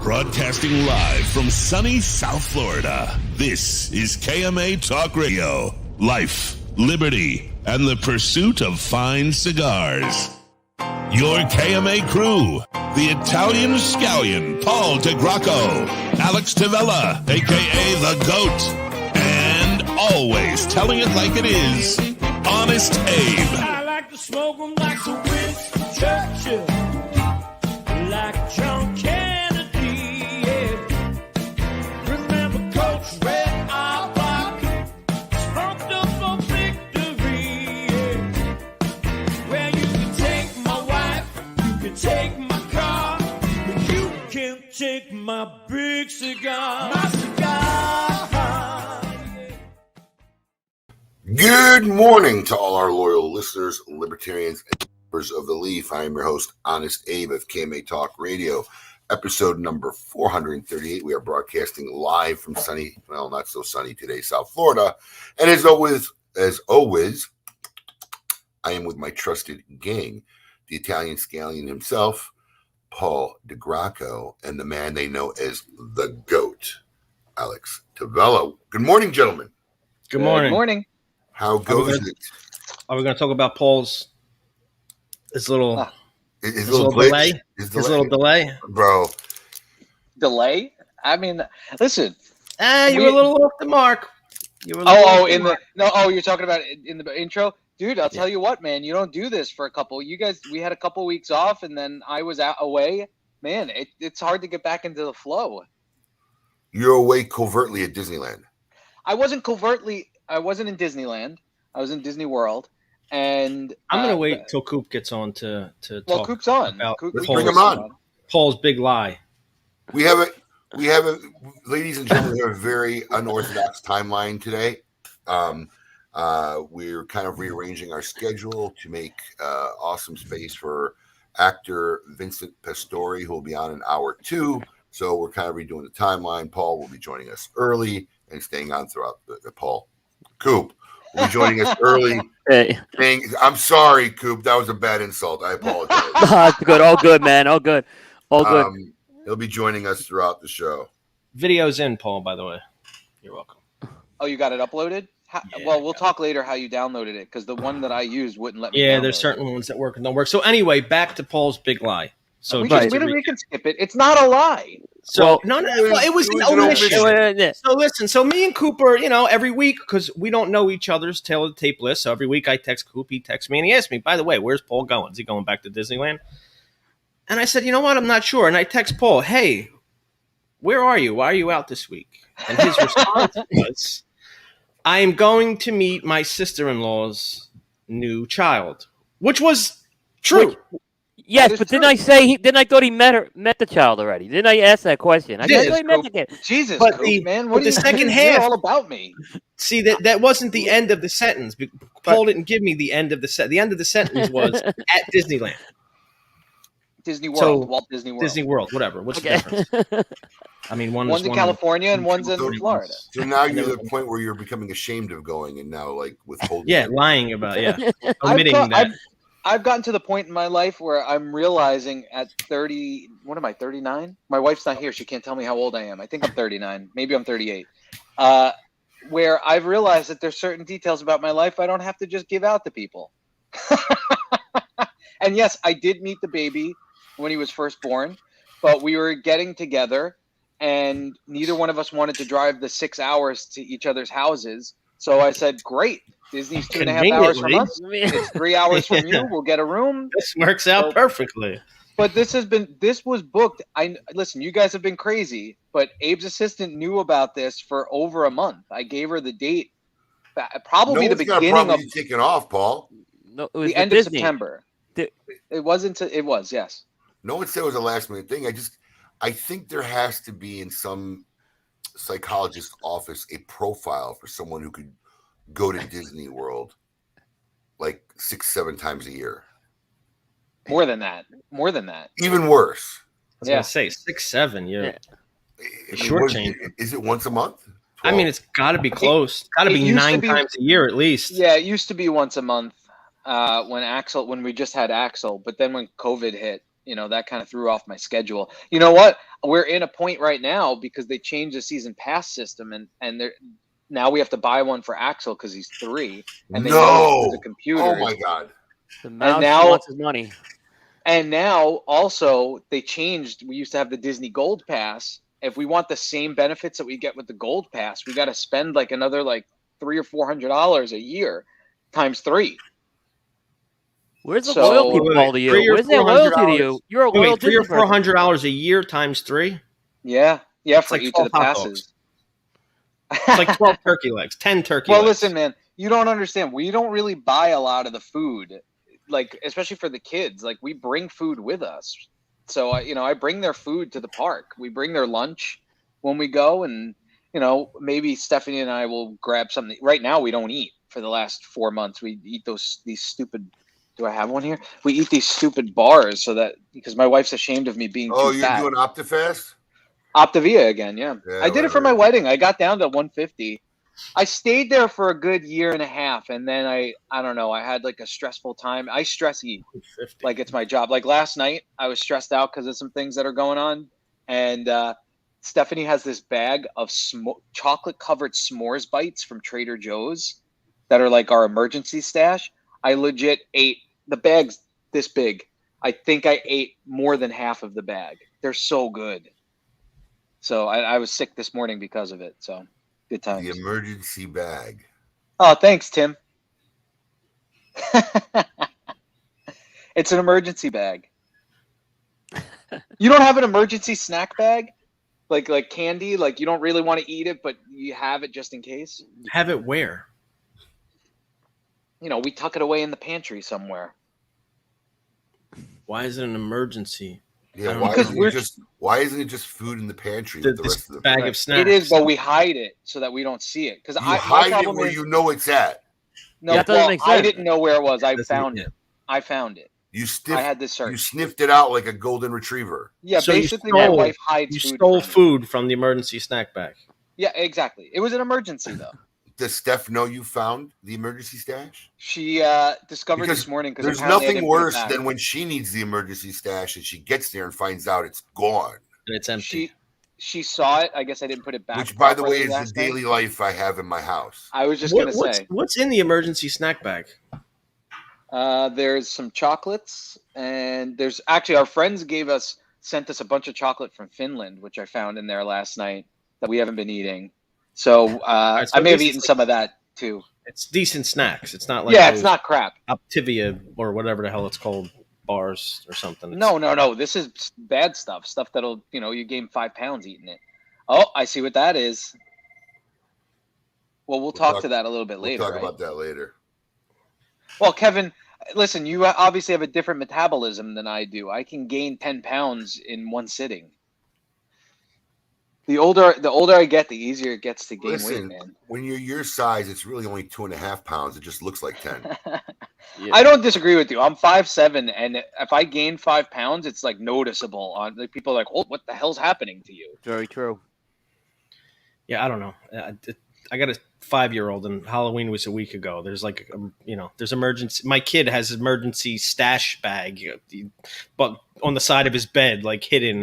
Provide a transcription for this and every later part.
Broadcasting live from sunny South Florida, this is KMA Talk Radio. Life, liberty, and the pursuit of fine cigars. Your KMA crew, the Italian Scallion, Paul DeGracco, Alex Tavella, a.k.a. The Goat, and always telling it like it is, Honest Abe. I like to smoke them like the Winston Churchill, like John Kennedy, yeah. Remember Coach Red Auerbach, smoked up for victory, yeah. Well, you can take my wife, you can take my car, but you can't take my big cigar. My cigar. Good morning to all our loyal listeners, libertarians, and members of the Leaf. I am your host, Honest Abe of KMA Talk Radio, episode number 438. We are broadcasting live from sunny, well, not so sunny today, South Florida. And as always, I am with my trusted gang, the Italian Scallion himself, Paul DeGracco, and the man they know as the GOAT, Alex Tavella. Good morning, gentlemen. Good morning. Good morning. How goes it? Are we going to talk about Paul's his little delay? His little delay, Bro. Delay? I mean, listen. You were a little off the mark. You were You're talking about in the intro, dude. I'll tell you what, man. You don't do this for a couple. You guys, we had a couple weeks off, and then I was away. Man, it's hard to get back into the flow. You're away covertly at Disneyland. I wasn't in Disneyland. I was in Disney World, and I'm gonna wait till Coop gets on to talk. Well, Coop's on. About Let's bring him on. Paul's big lie. We have a ladies and gentlemen, we have a very unorthodox timeline today. We're kind of rearranging our schedule to make awesome space for actor Vincent Pastore, who will be on in hour 2. So we're kind of redoing the timeline. Paul will be joining us early and staying on throughout the Paul. Coop will be joining us early. Hey. I'm sorry, Coop. That was a bad insult. I apologize. Good. All good, man. All good. He'll be joining us throughout the show. Video's in, Paul, by the way. You're welcome. Oh, you got it uploaded? Yeah, well, we'll talk later how you downloaded it, because the one that I used wouldn't let me Yeah, download there's certain ones that work and don't work. So anyway, back to Paul's big lie. So we can skip it. It's not a lie. So it was an omission. So listen, so me and Cooper, every week, because we don't know each other's tail of the tape list. So every week I text Coop, he texts me, and he asked me, by the way, where's Paul going? Is he going back to Disneyland? And I said, you know what? I'm not sure. And I text Paul, hey, where are you? Why are you out this week? And his response was, I am going to meet my sister-in-law's new child, which was true. Yes, but didn't I thought he met the child already? Didn't I ask that question? I thought he met the kid. Jesus, but Coop, man, what the second half all about me? See, that wasn't the end of the sentence. Paul didn't give me the end of the sentence. The end of the sentence was at Disneyland. Disney World, Walt Disney World. Disney World, whatever. What's the difference? I mean, one's in California and one's in Florida. So now you're at the point where you're becoming ashamed of going and now withholding. Yeah, lying about omitting that. I've gotten to the point in my life where I'm realizing at 30, what am I, 39? My wife's not here. She can't tell me how old I am. I think I'm 39. Maybe I'm 38. Where I've realized that there's certain details about my life I don't have to just give out to people. And yes, I did meet the baby when he was first born, but we were getting together and neither one of us wanted to drive the 6 hours to each other's houses. So I said, great. Disney's 2.5 hours from us. It's 3 hours from you. We'll get a room. This works out perfectly. But this was booked. Listen, you guys have been crazy, but Abe's assistant knew about this for over a month. I gave her the date, probably the beginning of taking off, Paul. No, it was the end Disney. of September. It wasn't. It was, yes. No one said it was a last minute thing. I think there has to be in some psychologist's office a profile for someone who could go to Disney World like 6-7 times a year. More than that. Even worse. I was gonna say 6-7. Yeah. Shortchange. Is it once a month? 12? I mean, it's got to be close. It's got to be 9 times a year at least. Yeah, it used to be once a month when we just had Axel. But then when COVID hit, that kind of threw off my schedule. You know what? We're in a point right now because they changed the season pass system, and now we have to buy one for Axel because he's 3, and they know it's the computer. Oh my God! The mouse wants his money. And now also they changed. We used to have the Disney Gold Pass. If we want the same benefits that we get with the Gold Pass, we got to spend like another like $300 or $400 a year times 3. Where's the loyalty ball to you? Where's that loyalty to you? You're a loyal $300 or $400 a year times 3. Yeah, for like each of the passes. It's like 12 turkey legs, 10 turkey legs. Well, listen, man, you don't understand. We don't really buy a lot of the food, like especially for the kids. Like we bring food with us, so I bring their food to the park. We bring their lunch when we go, and maybe Stephanie and I will grab something. Right now, we don't eat for the last 4 months. We eat these stupid. Do I have one here? We eat these stupid bars because my wife's ashamed of me being too fat. Oh, you're doing OptiFast? Optavia again, yeah. I did it for my wedding. I got down to 150. I stayed there for a good year and a half, and then I don't know. I had like a stressful time. I stress eat like it's my job. Like last night, I was stressed out because of some things that are going on, and Stephanie has this bag of chocolate-covered s'mores bites from Trader Joe's that are like our emergency stash. I legit ate the bag's this big. I think I ate more than half of the bag. They're so good. So I was sick this morning because of it. So good times. The emergency bag. Oh, thanks, Tim. It's an emergency bag. You don't have an emergency snack bag? Like candy? Like you don't really want to eat it, but you have it just in case? Have it where? We tuck it away in the pantry somewhere. Why is it an emergency? Yeah, why isn't it just food in the pantry with the rest of the bag of snacks? It is, but we hide it so that we don't see it. Because I hide it where you know it's at. No, I didn't know where it was. I found it. I had this search. You sniffed it out like a golden retriever. Yeah, so basically my wife hides food. You stole food from the emergency snack bag. Yeah, exactly. It was an emergency, though. Does Steph know you found the emergency stash? She discovered this morning because there's nothing worse than when she needs the emergency stash and she gets there and finds out it's gone and it's empty. She saw it. I guess I didn't put it back. Which, by the way, is the daily life I have in my house. I was just going to say, what's in the emergency snack bag? There's some chocolates, and there's actually our friends sent us a bunch of chocolate from Finland, which I found in there last night that we haven't been eating. So, I may have eaten some of that too. It's decent snacks. It's not like it's not crap. Optivia or whatever the hell it's called, bars or something. No. This is bad stuff. Stuff that'll you gain 5 pounds eating it. Oh, I see what that is. Well, we'll talk to that a little bit later. We'll talk about that later. Well, Kevin, listen. You obviously have a different metabolism than I do. I can gain 10 pounds in one sitting. The older I get, the easier it gets to gain weight, man. When you're your size, it's really only 2.5 pounds. It just looks like 10. Yeah. I don't disagree with you. I'm 5'7", and if I gain 5 pounds, it's like noticeable. People are like, "Oh, what the hell's happening to you?" Very true. Yeah, I don't know. I got a 5-year-old, and Halloween was a week ago. There's like, there's emergency. My kid has emergency stash bag, but on the side of his bed, like hidden.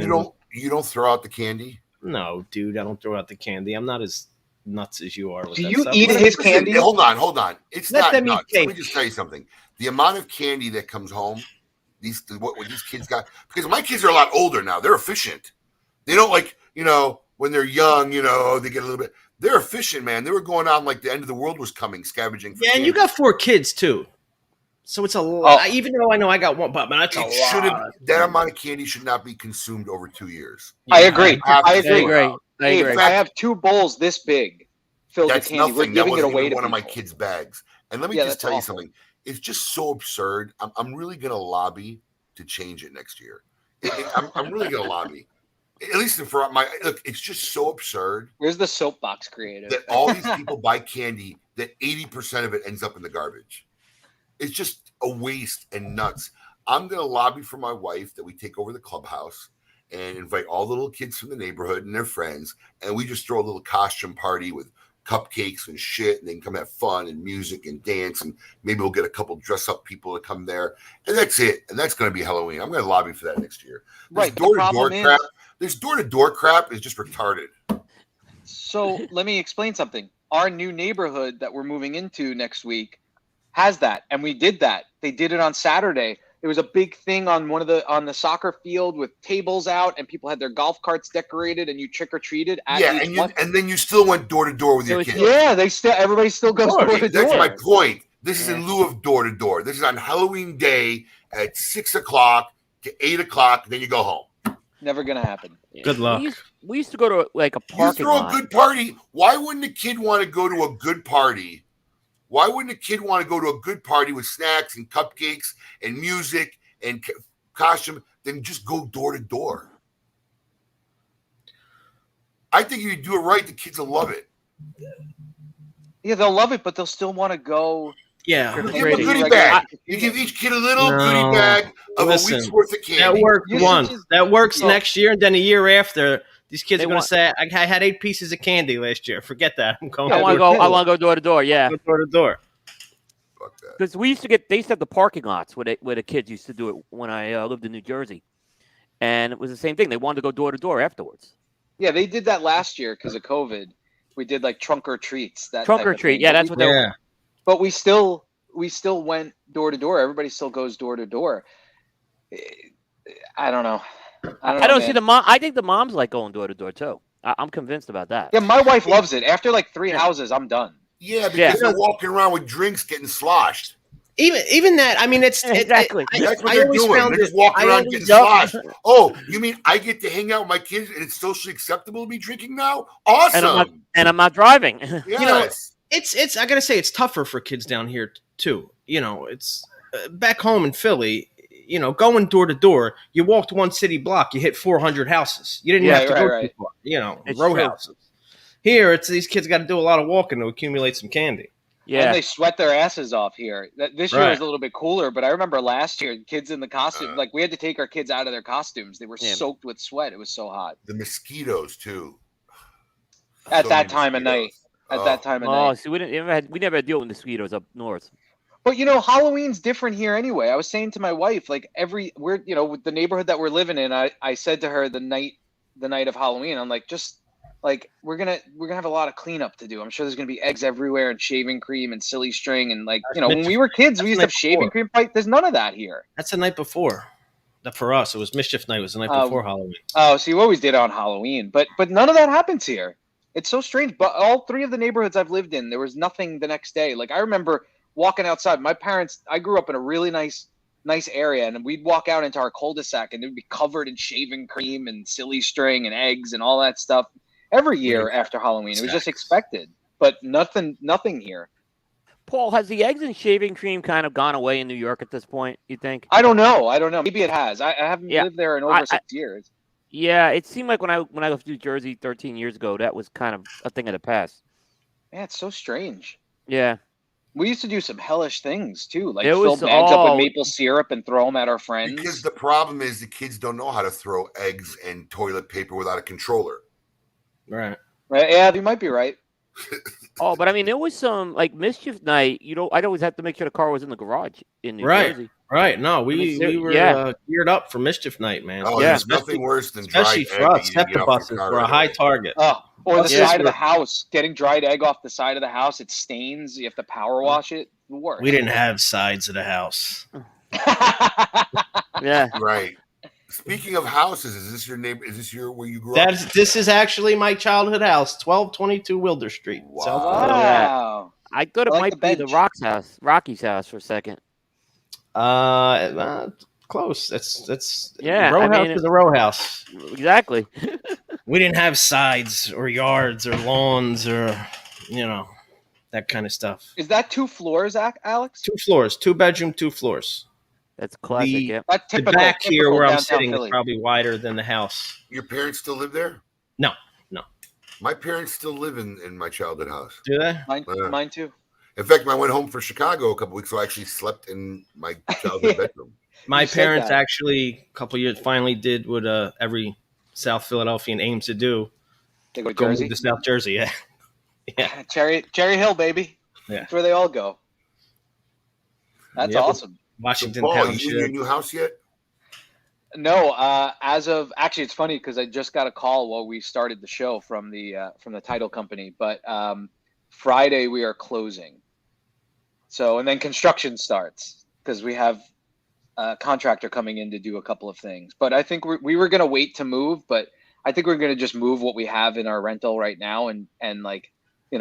You don't throw out the candy? No, dude, I don't throw out the candy. I'm not as nuts as you are with Do that you stuff. eat his candy? Hold on. It's not nuts. Let me just tell you something. The amount of candy that comes home, what these kids got, because my kids are a lot older now. They're efficient. They don't when they're young, they get a little bit. They're efficient, man. They were going on like the end of the world was coming, scavenging for candy. And you got 4 kids too. So it's a lot. Even though I know I got one, but that's a lot. That amount of candy should not be consumed over 2 years. I agree. I agree. In fact, I have 2 bowls this big filled with candy. Nothing. We're giving it away to one people. of my kids' bags. And let me just tell you something. It's just so absurd. I'm really going to lobby to change it next year. I'm really going to lobby. At least for look, it's just so absurd. Where's the soapbox creative? That all these people buy candy that 80% of it ends up in the garbage. It's just a waste and nuts. I'm going to lobby for my wife that we take over the clubhouse and invite all the little kids from the neighborhood and their friends. And we just throw a little costume party with cupcakes and shit, and they can come have fun and music and dance, and maybe we'll get a couple dress up people to come there, and that's it. And that's going to be Halloween. I'm going to lobby for that next year. This door-to-door crap. This door-to-door crap is just retarded. So let me explain something. Our new neighborhood that we're moving into next week has that, and we did that. They did it on Saturday. It was a big thing on the soccer field with tables out, and people had their golf carts decorated, and you trick or treated. And then you still went door to door with your kids. Yeah, everybody still goes door to door. That's my point. This is in lieu of door to door. This is on Halloween day at 6 o'clock to 8 o'clock. Then you go home. Never gonna happen. Good luck. We used to go to like a parking lot. You throw a good party. Why wouldn't a kid want to go to a good party? Why wouldn't a kid want to go to a good party with snacks and cupcakes and music and costume than just go door to door? I think if you do it right, the kids will love it. Yeah, they'll love it, but they'll still want to go. Yeah, give them a goodie bag. You give each kid a little goodie bag of a week's worth of candy. That worked once. That works next year, and then a year after. These kids are going to say, I had 8 pieces of candy last year. Forget that. I'm going. I want to go door to door. Yeah, door to door. Because they used to have the parking lots where the kids used to do it when I lived in New Jersey, and it was the same thing. They wanted to go door to door afterwards. Yeah, they did that last year because of COVID. We did like trunk or treats. Trunk or treat. Yeah, that's what they were. But we still went door to door. Everybody still goes door to door. I don't know. I don't see the mom. I think the moms like going door to door too. I'm convinced about that. Yeah, my wife loves it. After like 3 houses, I'm done. Yeah, because they're walking around with drinks getting sloshed. Even that. I mean, it's exactly. That's what they're doing. They're just walking around getting sloshed. Oh, you mean I get to hang out with my kids and it's socially acceptable to be drinking now? Awesome. And I'm not driving. Yes. You know, it's. I gotta say, it's tougher for kids down here too. You know, it's back home in Philly. You know, going door to door, you walked 1 city block, you hit 400 houses. You didn't have to go too far. You know, row houses. Here, it's these kids got to do a lot of walking to accumulate some candy. Yeah, and they sweat their asses off here. This year was a little bit cooler, but I remember last year, kids in the costume, like we had to take our kids out of their costumes. They were soaked with sweat. It was so hot. The mosquitoes too. At that time of night. Oh, see, we never had to deal with mosquitoes up north. But you know, Halloween's different here anyway. I was saying to my wife, like with the neighborhood that we're living in, I said to her the night of Halloween, I'm like, just like we're gonna have a lot of cleanup to do. I'm sure there's gonna be eggs everywhere and shaving cream and silly string and when we were kids, we used to have shaving cream fight. There's none of that here. That's the night before. For us, it was Mischief Night. It was the night before Halloween. Oh, so you always did it on Halloween, but none of that happens here. It's so strange. But all 3 of the neighborhoods I've lived in, there was nothing the next day. Like I remember walking outside. I grew up in a really nice area, and we'd walk out into our cul-de-sac, and it would be covered in shaving cream and silly string and eggs and all that stuff every year after Halloween. It was just expected, but nothing here. Paul, has the eggs and shaving cream kind of gone away in New York at this point, you think? I don't know. Maybe it has. I haven't lived there in over 6 years. Yeah, it seemed like when I left New Jersey 13 years ago, that was kind of a thing of the past. Yeah, it's so strange. Yeah. We used to do some hellish things too, like fill bags up with maple syrup and throw them at our friends. Because the problem is the kids don't know how to throw eggs and toilet paper without a controller. Right. Yeah, you might be right. But I mean, there was some like Mischief Night. I'd always have to make sure the car was in the garage in New Jersey. Right. No, we were geared up for Mischief Night, man. Oh, there's nothing worse than especially for us. Stepper buses were a high target. Or the side of the house, getting dried egg off the side of the house. It stains. You have to power wash it. The worst. We didn't have sides of the house. Yeah. Right. Speaking of houses, is this your neighbor? Is this where you grew up? This is actually my childhood house, 1222 Wilder Street. Wow. I thought it might be the Rocky's house for a second. Close. It's row house is a row house. Exactly. We didn't have sides or yards or lawns or that kind of stuff. Is that 2 floors, Alex? 2 floors, 2 bedroom, 2 floors. That's classic. The back here where I'm sitting is probably wider than the house. Your parents still live there? No. My parents still live in my childhood house. Do they? Mine too. In fact, I went home for Chicago a couple weeks, so I actually slept in my childhood bedroom. My parents actually, a couple years, finally did what every South Philadelphian aims to do. They go to Jersey? Jersey? To South Jersey, yeah. Yeah. Cherry Hill, baby. Yeah. That's where they all go. That's awesome. Washington So, Paul, Township. you in your new house yet? No, actually, it's funny because I just got a call while we started the show from the title company. But Friday we are closing. So, and then construction starts because we have a contractor coming in to do a couple of things. But I think we were going to wait to move, but I think we're going to just move what we have in our rental right now and like,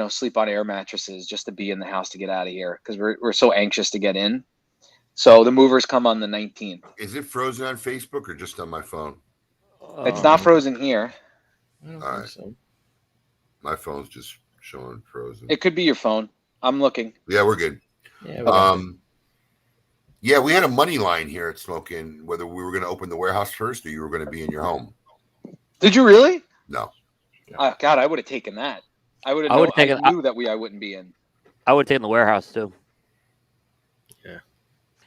sleep on air mattresses just to be in the house to get out of here because we're so anxious to get in. So the movers come on the 19th. Is it frozen on Facebook or just on my phone? It's not frozen here. I don't All think right. so. My phone's just showing frozen. It could be your phone. I'm looking. Yeah, we're good. Yeah. Yeah, we had a money line here at Smokin' whether we were going to open the warehouse first or you were going to be in your home. Did you really? No. Oh, God, I would have taken that. I knew that I wouldn't be in. I would have taken the warehouse too. Yeah.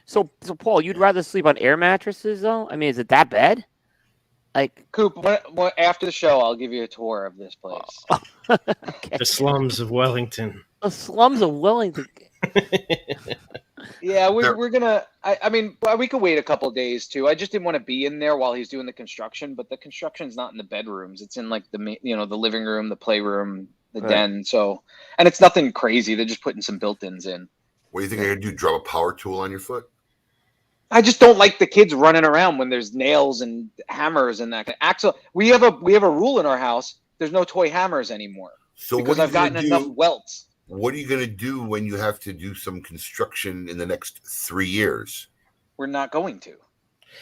So Paul, you'd rather sleep on air mattresses though? I mean, is it that bad? Like, Coop, after the show, I'll give you a tour of this place. okay. The slums of Wellington. The slums of Wellington. Yeah, we're gonna. I mean, we could wait a couple days too. I just didn't want to be in there while he's doing the construction. But the construction's not in the bedrooms; it's in like the living room, the playroom, the den. So, and it's nothing crazy. They're just putting some built-ins in. What do you think they're going to do? Drop a power tool on your foot? I just don't like the kids running around when there's nails and hammers and that. Axel, we have a rule in our house. There's no toy hammers anymore. So because I've gotten enough welts. What are you going to do when you have to do some construction in the next 3 years? We're not going to.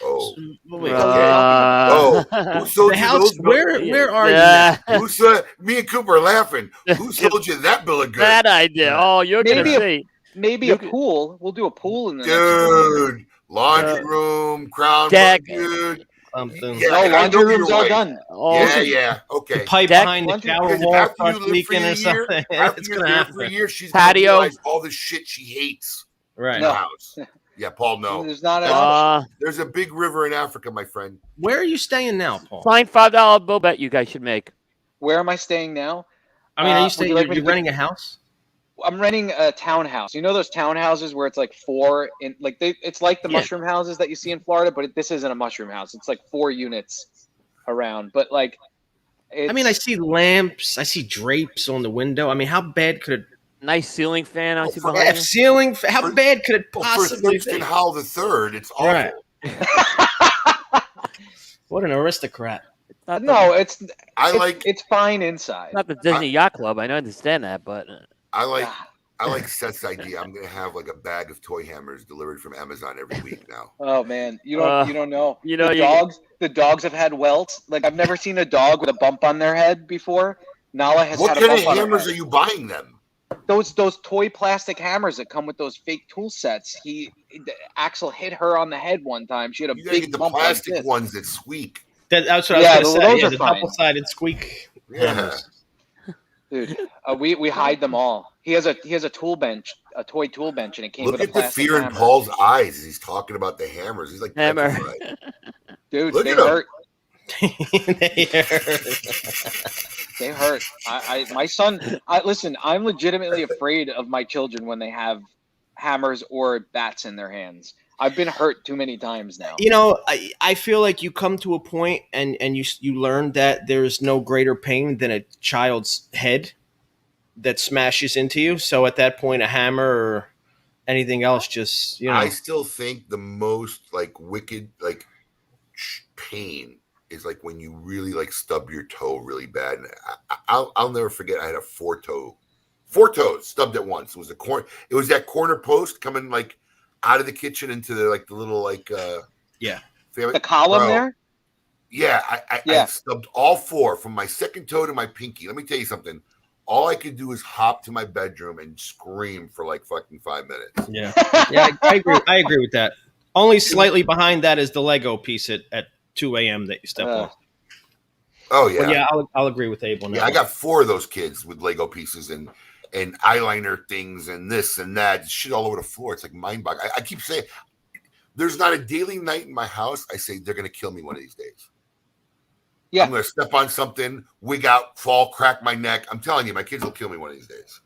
Oh. Wait, who sold the you house? those? Where are you now? Who sold? Me and Cooper are laughing. Who sold you that bill of goods? Bad idea. Oh, you're going to see. Maybe a pool. We'll do a pool in the next laundry room, crown deck, dude. Something. Yeah, laundry room's all done. Oh, yeah. Okay. The pipe behind the shower wall starts leaking or something. It's going to happen. For a year, she's patio. Gonna realize all the shit she hates. Right. In the house. Yeah, Paul. No. There's not. There's a big river in Africa, my friend. Where are you staying now, Paul? Fine $5 bill bet you guys should make. Where am I staying now? I mean, are you staying? You're renting a house? I'm renting a townhouse. You know those townhouses where it's like it's like the mushroom houses that you see in Florida, but this isn't a mushroom house. It's like 4 units around, but like. I mean, I see lamps. I see drapes on the window. I mean, how bad could it? Nice ceiling fan. I see behind you. Ceiling. How bad could it possibly be? For Thurston Howell III, it's awful. Right. What an aristocrat. It's fine inside. Not the Disney Yacht Club. I understand that, but I like Seth's idea. I'm gonna have like a bag of toy hammers delivered from Amazon every week now. Oh man, you don't know. The dogs have had welts. Like I've never seen a dog with a bump on their head before. Nala has had a bump on her head. What kind of hammers are you buying them? Those toy plastic hammers that come with those fake tool sets. Axel hit her on the head one time. She had a big the bump plastic like this. ones that squeak. That's what I was going to say. Those are the fine. double-sided squeak hammers. Dude, we hide them all. He has a tool bench, a toy tool bench, and it came with a plastic fear hammer. in Paul's eyes as he's talking about the hammers. He's like, hammer. Right. Dude, Look they at hurt. They hurt. They hurt. My son. Listen. I'm legitimately afraid of my children when they have hammers or bats in their hands. I've been hurt too many times now. You know, I feel like you come to a point and you learn that there's no greater pain than a child's head that smashes into you. So at that point, a hammer or anything else just, I still think the most like wicked like pain is like when you really like stub your toe really bad. And I'll never forget. I had a four toes stubbed at once. It was that corner post coming like out of the kitchen into the little family. The column there. Yeah, I stubbed all four from my second toe to my pinky. Let me tell you something. All I could do is hop to my bedroom and scream for like fucking 5 minutes. Yeah, I agree with that. Only slightly behind that is the Lego piece at 2 a.m. that you step on. Oh yeah, but yeah. I'll agree with Abel now. Yeah, I got 4 of those kids with Lego pieces and eyeliner things and this and that shit all over the floor. It's like mind-boggling. I keep saying there's not a daily night in my house I say they're gonna kill me one of these days. Yeah. I'm going to step on something, wig out, fall, crack my neck. I'm telling you, my kids will kill me one of these days.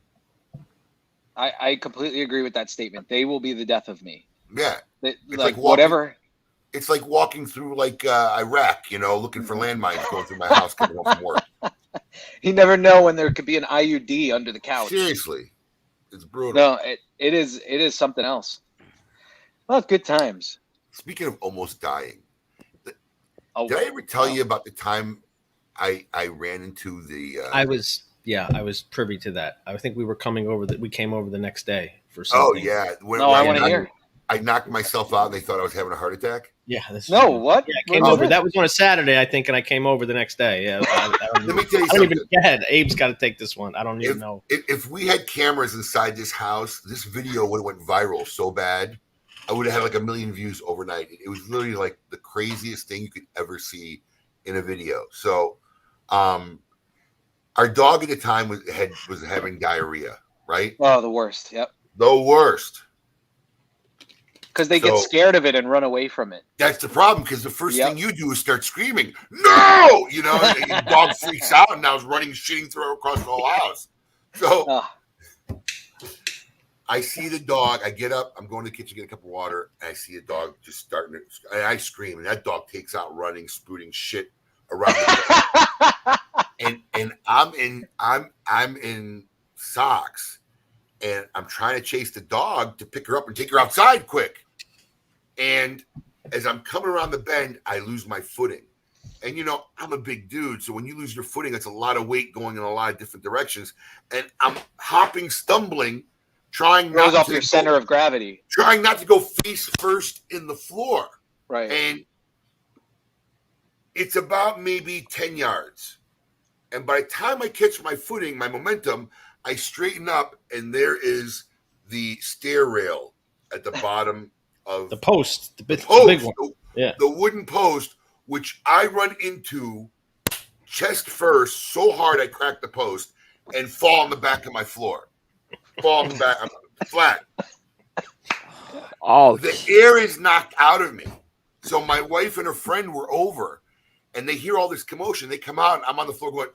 I completely agree with that statement. They will be the death of me. Yeah. They, like walking, whatever. It's like walking through like Iraq, looking for landmines going through my house coming home from work. You never know when there could be an IUD under the couch. Seriously. It's brutal. No, it is something else. Well, good times. Speaking of almost dying, did I ever tell you about the time I ran into the? I was privy to that. I think we came over the next day for something. Oh yeah. I want to hear. I knocked myself out and they thought I was having a heart attack. Yeah. What? Yeah, I came over. That was on a Saturday, I think, and I came over the next day. Yeah. Let me tell you something. Go ahead. Abe's got to take this one. I don't even know. If we had cameras inside this house, this video would have went viral so bad. I would have had like 1 million views overnight. It was literally like the craziest thing you could ever see in a video. So, our dog at the time was having diarrhea, right? Oh, the worst. Yep. The worst. Because they get scared of it and run away from it. That's the problem. Because the first thing you do is start screaming, "No!" And your dog freaks out and now is running, shitting through across the whole house. So. I see the dog. I get up. I'm going to the kitchen, get a cup of water, and I see the dog just starting to. And I scream, and that dog takes out running, spooting shit around the dog. and I'm in socks, and I'm trying to chase the dog to pick her up and take her outside quick. And as I'm coming around the bend, I lose my footing. And I'm a big dude, so when you lose your footing, it's a lot of weight going in a lot of different directions. And I'm hopping, stumbling. Trying not off your center of gravity. Trying not to go face first in the floor. Right. And it's about maybe 10 yards. And by the time I catch my footing, my momentum, I straighten up, and there is the stair rail at the bottom of the post. The big one. The wooden post, which I run into chest first so hard I crack the post and fall on the back of my floor. Fall back, I'm flat. Oh, the air is knocked out of me. So my wife and her friend were over, and they hear all this commotion. They come out, and I'm on the floor going,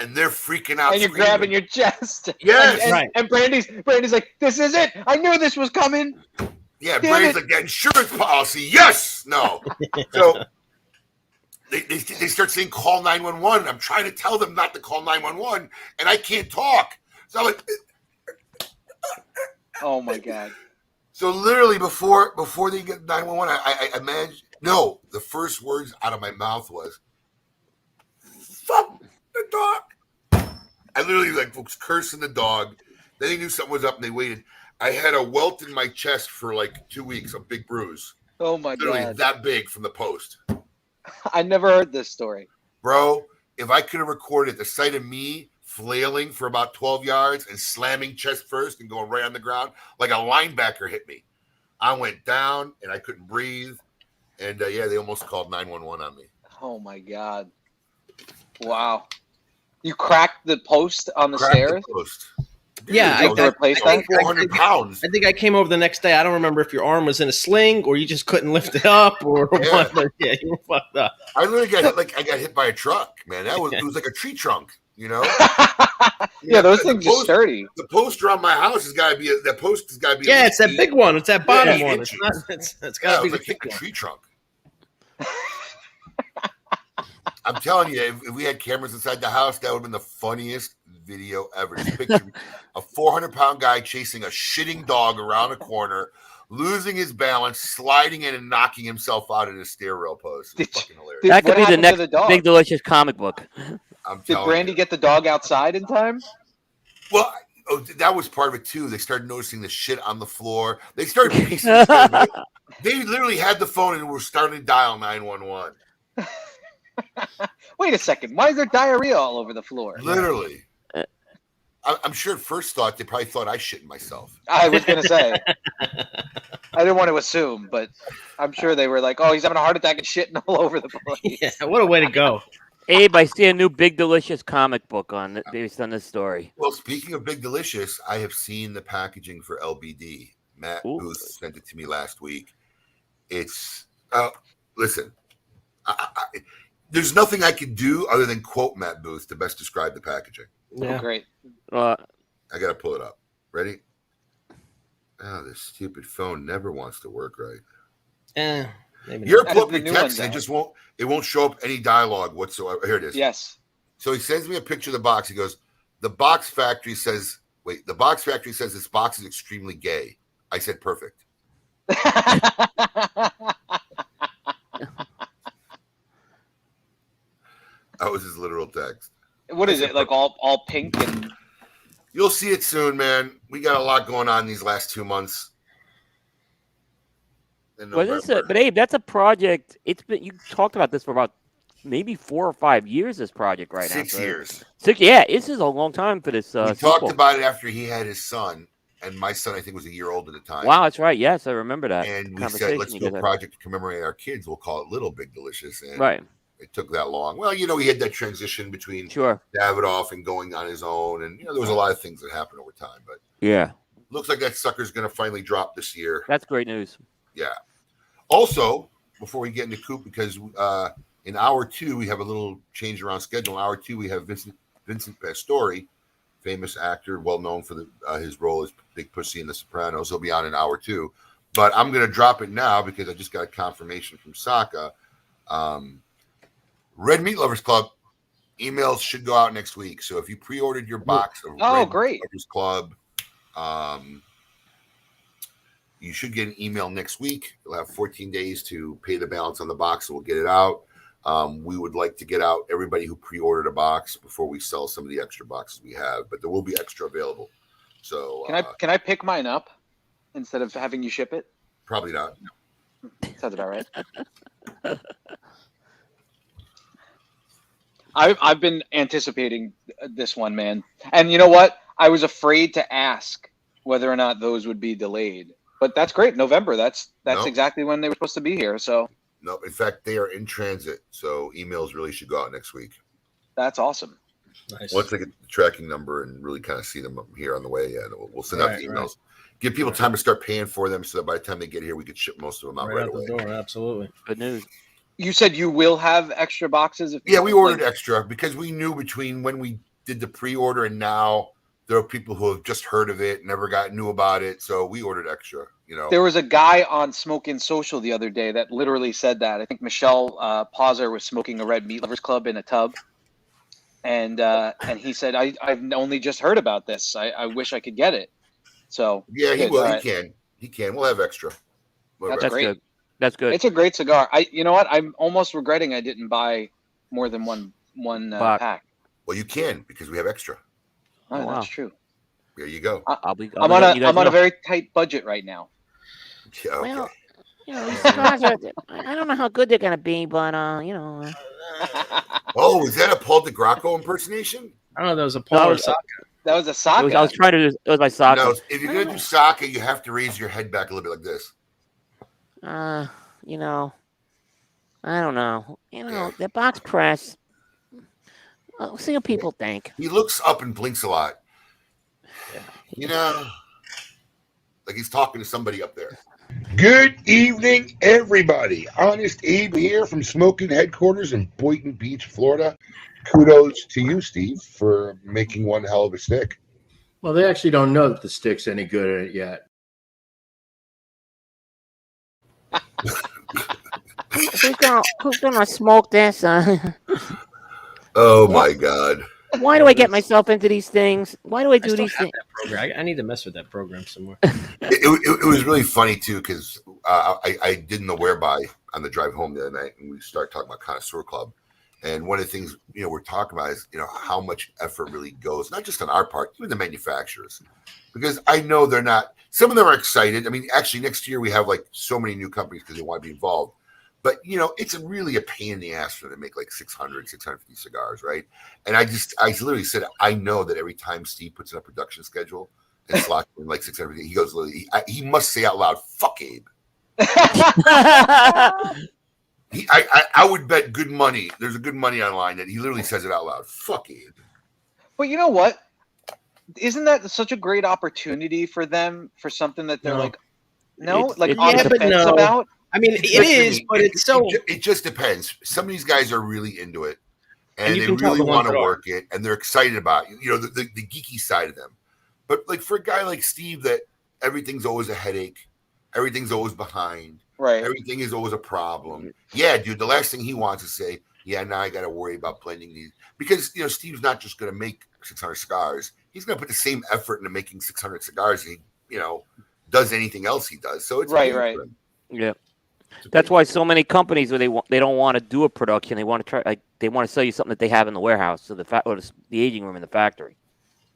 and they're freaking out. And you're grabbing your chest. Yes, right. And Brandy's like, "This is it. I knew this was coming." Yeah, Brandy's like, "That insurance policy." Yes, no. So. They start saying call 911. I'm trying to tell them not to call 911, and I can't talk. So I'm like, oh my God. So literally before they get 911, I imagine the first words out of my mouth was, "Fuck the dog." I literally was cursing the dog. Then they knew something was up and they waited. I had a welt in my chest for like 2 weeks, a big bruise. Oh my God. Literally that big from the post. I never heard this story. Bro, if I could have recorded the sight of me flailing for about 12 yards and slamming chest first and going right on the ground, like a linebacker hit me. I went down and I couldn't breathe. And they almost called 911 on me. Oh my God. Wow. You cracked the post on the stairs? The post. Yeah, I replaced that. 400 pounds. I think I came over the next day. I don't remember if your arm was in a sling or you just couldn't lift it up or what. Yeah, you were fucked up. I literally got hit I got hit by a truck, man. It was like a tree trunk, Yeah, those things are sturdy. The post around my house has got to be that post has got to be. Yeah, it's that big one. It's that bottom one. It's got to be like hitting a tree trunk. I'm telling you, if we had cameras inside the house, that would have been the funniest video ever. Just picture a 400-pound guy chasing a shitting dog around a corner, losing his balance, sliding in and knocking himself out in a stair rail post. It's fucking hilarious. That could be the next Big Delicious comic book. Did Brandy get the dog outside in time? Well, that was part of it too. They started noticing the shit on the floor. They started piecing it together. They literally had the phone and were starting to dial 911. Wait a second. Why is there diarrhea all over the floor? Literally. I'm sure at first thought they probably thought I shit myself. I was going to say. I didn't want to assume, but I'm sure they were like, "Oh, he's having a heart attack and shitting all over the place." Yeah, what a way to go. Abe, I see a new Big Delicious comic book based on this story. Well, speaking of Big Delicious, I have seen the packaging for LBD. Matt Booth sent it to me last week. It's listen. There's nothing I can do other than quote Matt Booth to best describe the packaging. Yeah. Oh, great. I gotta pull it up. Ready? Oh, this stupid phone never wants to work right. You're pull up your text and it won't show up any dialogue whatsoever. Here it is. Yes. So he sends me a picture of the box. He goes, the box factory says this box is extremely gay. I said, perfect. That was his literal text. What is it? Like all pink and you'll see it soon, man. We got a lot going on these last 2 months. But Abe, that's a project. It's been you talked about this for about maybe 4 or 5 years. This project right now. 6 years. Yeah, this is a long time for this. We talked about it after he had his son, and my son I think was a year old at the time. Wow, that's right. Yes, I remember that. And we said, let's do a project to commemorate our kids. We'll call it Little Big Delicious. And right. It took that long. Well, he had that transition between Davidoff and going on his own, and there was a lot of things that happened over time. But yeah, looks like that sucker's going to finally drop this year. That's great news. Yeah. Also, before we get into Coop, because in hour 2 we have a little change around schedule. In hour 2 we have Vincent Pastore, famous actor, well known for his role as Big Pussy in The Sopranos. He'll be on in hour 2, but I'm going to drop it now because I just got a confirmation from Saka. Red Meat Lovers Club emails should go out next week. So if you pre-ordered your box of Red Meat Lovers Club, you should get an email next week. You'll have 14 days to pay the balance on the box, and we'll get it out. We would like to get out everybody who pre-ordered a box before we sell some of the extra boxes we have, but there will be extra available. So can I pick mine up instead of having you ship it? Probably not. Sounds about right. I've been anticipating this one, man. And you know what? I was afraid to ask whether or not those would be delayed. But that's great. November. That's exactly when they were supposed to be here. So no, in fact, they are in transit. So emails really should go out next week. That's awesome. Nice. Once I get the tracking number and really kind of see them here on the way, we'll send out the emails. Right. Give people time to start paying for them so that by the time they get here, we could ship most of them out right away. The door, absolutely. Good news. You said you will have extra boxes? Yeah, we ordered extra because we knew between when we did the pre-order and now there are people who have just heard of it, never knew about it. So we ordered extra, There was a guy on Smokin' Social the other day that literally said that. I think Michelle Pauser was smoking a Red Meat Lovers Club in a tub. And he said, I've only just heard about this. I wish I could get it. So yeah, he will. Right. He can. We'll have extra. That's great. Good. That's good. It's a great cigar. You know what? I'm almost regretting I didn't buy more than one pack. Well, you can because we have extra. Oh, wow. That's true. There you go. I'm on a very tight budget right now. Yeah, okay. Well, these cigars I don't know how good they're gonna be, but Oh, is that a Paul DeGracco impersonation? I don't know. That was a Paul or Saka. That was a Saka. I was trying to. It was my Saka. No, if you're gonna do Saka, you have to raise your head back a little bit like this. I don't know. The box press. We'll see what people think. He looks up and blinks a lot. Like he's talking to somebody up there. Good evening, everybody. Honest Abe here from Smoking Headquarters in Boynton Beach, Florida. Kudos to you, Steve, for making one hell of a stick. Well, they actually don't know that the stick's any good yet. Who's gonna smoke this? Oh my God! Why do I get myself into these things? Why do I do these things? I need to mess with that program some more. It was really funny too because I did an aware-by on the drive home the other night, and we started talking about Connoisseur Club. And one of the things we're talking about is how much effort really goes, not just on our part, even the manufacturers, because I know they're not. Some of them are excited. I mean, actually, next year we have like so many new companies because they want to be involved. But it's really a pain in the ass for them to make like 650 cigars, right? And I literally said, I know that every time Steve puts in a production schedule and slots in like 650, he goes, he must say out loud, "Fuck Abe." I would bet good money. There's a good money online that he literally says it out loud. "Fuck Abe." But you know what? Isn't that such a great opportunity for them for something that they're on the fence about? I mean, it is, but it's so. It just depends. Some of these guys are really into it, and you they can tell really the ones want to that work it, and they're excited about it. You know, the geeky side of them. But like for a guy like Steve, that everything's always a headache, everything's always behind, Right. everything is always a problem. Yeah, dude. The last thing he wants to say, yeah, now I got to worry about blending these, because you know Steve's not just going to make 600 cigars. He's going to put the same effort into making 600 cigars he, you know, does anything else he does. So it's right. Yeah. That's why so many companies they don't want to do a production. They want to try, like, they want to sell you something that they have in the warehouse, so or the aging room in the factory.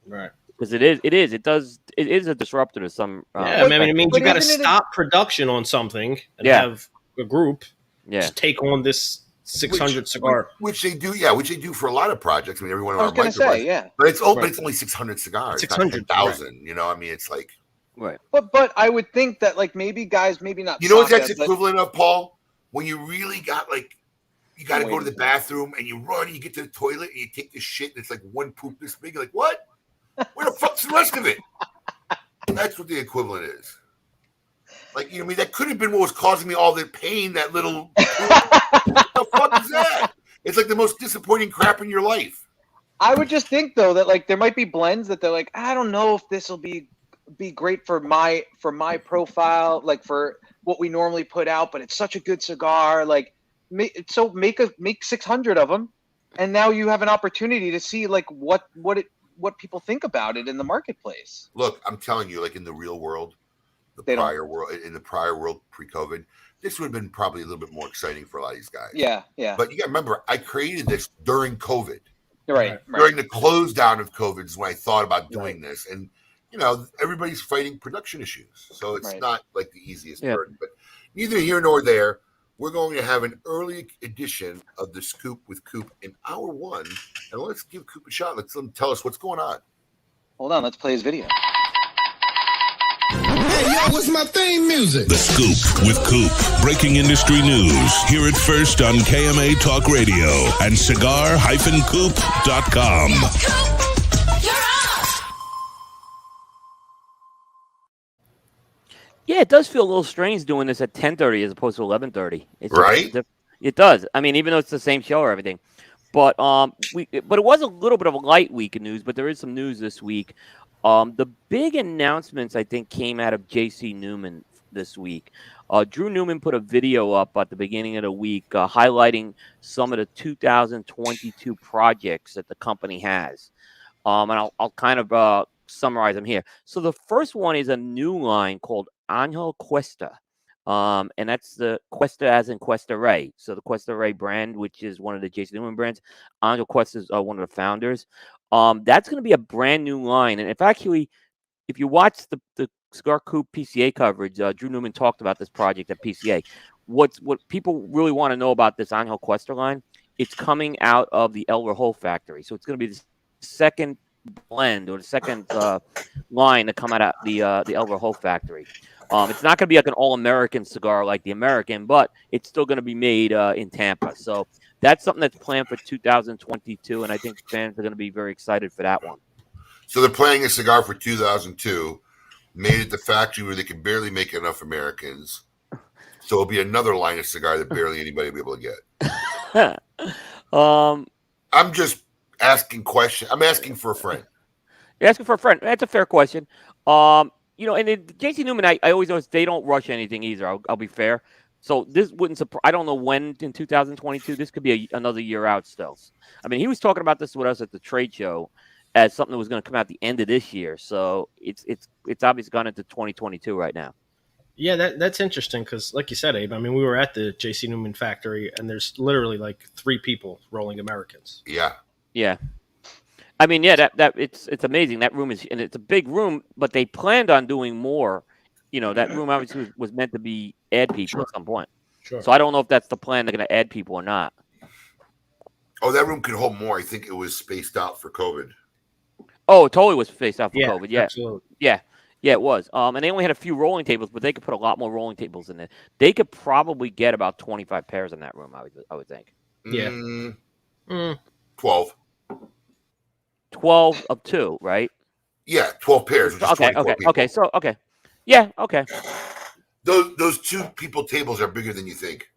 Right. Because it is a disruptor to some. I mean, it means you got to stop production on something and have a group just take on this 600 cigar, which they do. Yeah, which they do for a lot of projects. I mean, everyone. I was going to say, yeah, but it's only 600 cigars. 600,000. Right. You know, I mean, it's like. Right. But I would think that like maybe guys, maybe not. You know what that's equivalent of, Paul? When you really got like, you got to go to the bathroom and you run, and you get to the toilet and you take this shit and it's like one poop this big. You're like, what? Where the fuck's the rest of it? That's what the equivalent is. Like, you know, I mean, that could have been what was causing me all the pain. That little. What the fuck is that? It's like the most disappointing crap in your life. I would just think though that like there might be blends that they're like, I don't know if this will be great for my profile, like for what we normally put out, but it's such a good cigar. Like, make 600 of them, and now you have an opportunity to see like what people think about it in the marketplace. Look, I'm telling you, like in the real world, in the prior world pre-COVID, this would have been probably a little bit more exciting for a lot of these guys. Yeah. But you got to remember, I created this during COVID. Right. During the close down of COVID is when I thought about doing this, and you know, everybody's fighting production issues, so it's not like the easiest burden. But neither here nor there. We're going to have an early edition of the Scoop with Coop in hour 1, and let's give Coop a shot. Let's let him tell us what's going on. Hold on, let's play his video. Hey, yo, what's my theme music? The Scoop with Coop. Breaking industry news. Hear it first on KMA Talk Radio and cigar-coop.com. Yeah, it does feel a little strange doing this at 10:30 as opposed to 11:30. Right? It does. I mean, even though it's the same show or everything, but it was a little bit of a light week of news. But there is some news this week. The big announcements I think came out of J.C. Newman this week. Drew Newman put a video up at the beginning of the week highlighting some of the 2022 projects that the company has, and I'll kind of summarize them here. So the first one is a new line called Angel Cuesta, and that's the Cuesta as in Cuesta Rey. So the Cuesta Rey brand, which is one of the J.C. Newman brands. Angel Cuesta is one of the founders. That's going to be a brand new line, and if you watch the Cigar Coop PCA coverage, Drew Newman talked about this project at PCA. What people really want to know about this Angel Cuesta line? It's coming out of the El Rojo factory, so it's going to be the second blend or the second line to come out of the El Rojo factory. It's not going to be like an all-American cigar like the American, but it's still going to be made in Tampa. So that's something that's planned for 2022, and I think fans are going to be very excited for that one. So they're planning a cigar for 2002, made at the factory where they can barely make enough Americans. So it'll be another line of cigar that barely anybody will be able to get. I'm just asking questions. I'm asking for a friend. You're asking for a friend. That's a fair question. You know, and JC Newman, I always notice they don't rush anything either. I'll be fair. So this wouldn't surprise. I don't know when in 2022. This could be another year out still. I mean, he was talking about this with us at the trade show as something that was going to come out at the end of this year. So it's obviously gone into 2022 right now. Yeah, that's interesting because, like you said, Abe, I mean, we were at the J.C. Newman factory, and there's literally like 3 people rolling Americans. Yeah. Yeah. I mean, yeah, that it's amazing. That room is, and it's a big room, but they planned on doing more. You know, that room obviously was meant to be add people at some point. Sure. So I don't know if that's the plan. They're going to add people or not. Oh, that room could hold more. I think it was spaced out for COVID. Oh, it totally was spaced out for COVID. Yeah. Absolutely. Yeah, it was. And they only had a few rolling tables, but they could put a lot more rolling tables in there. They could probably get about 25 pairs in that room, I would think. Yeah. 12. 12 of 2, right? Yeah, 12 pairs. Which is Okay. 24 people. Okay. So, okay. Yeah, okay. Those two people tables are bigger than you think.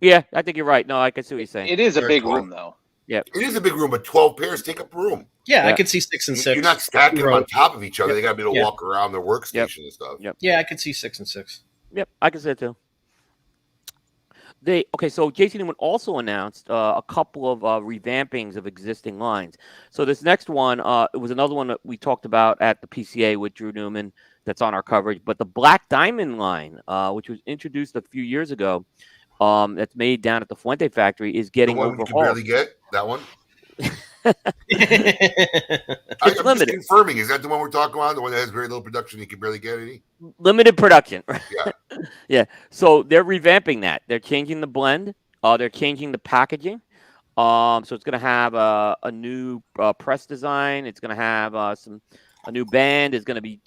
Yeah, I think you're right. No, I can see what you're saying. It is a Very big cool. room, though. Yeah, It is a big room, but 12 pairs take up room. Yeah, I Yeah. could see 6 and 6. You're not stacking them Row. on top of each other. Yep. They got to be able to Yeah. walk around their workstation and stuff. Yep. Yeah, I could see 6 and 6. Yep, I can see it too. So JC Newman also announced a couple of revampings of existing lines. So this next one, it was another one that we talked about at the PCA with Drew Newman that's on our coverage. But the Black Diamond line, which was introduced a few years ago, that's made down at the Fuente factory, is The getting one you can overhauled. barely get, that one? It's I'm just limited. confirming. Is that the one we're talking about? The one that has very little production, you can barely get any? Limited production. Yeah. Yeah. So they're revamping that. They're changing the blend. They're changing the packaging. So it's going to have a new press design. It's going to have a new band. It's going to be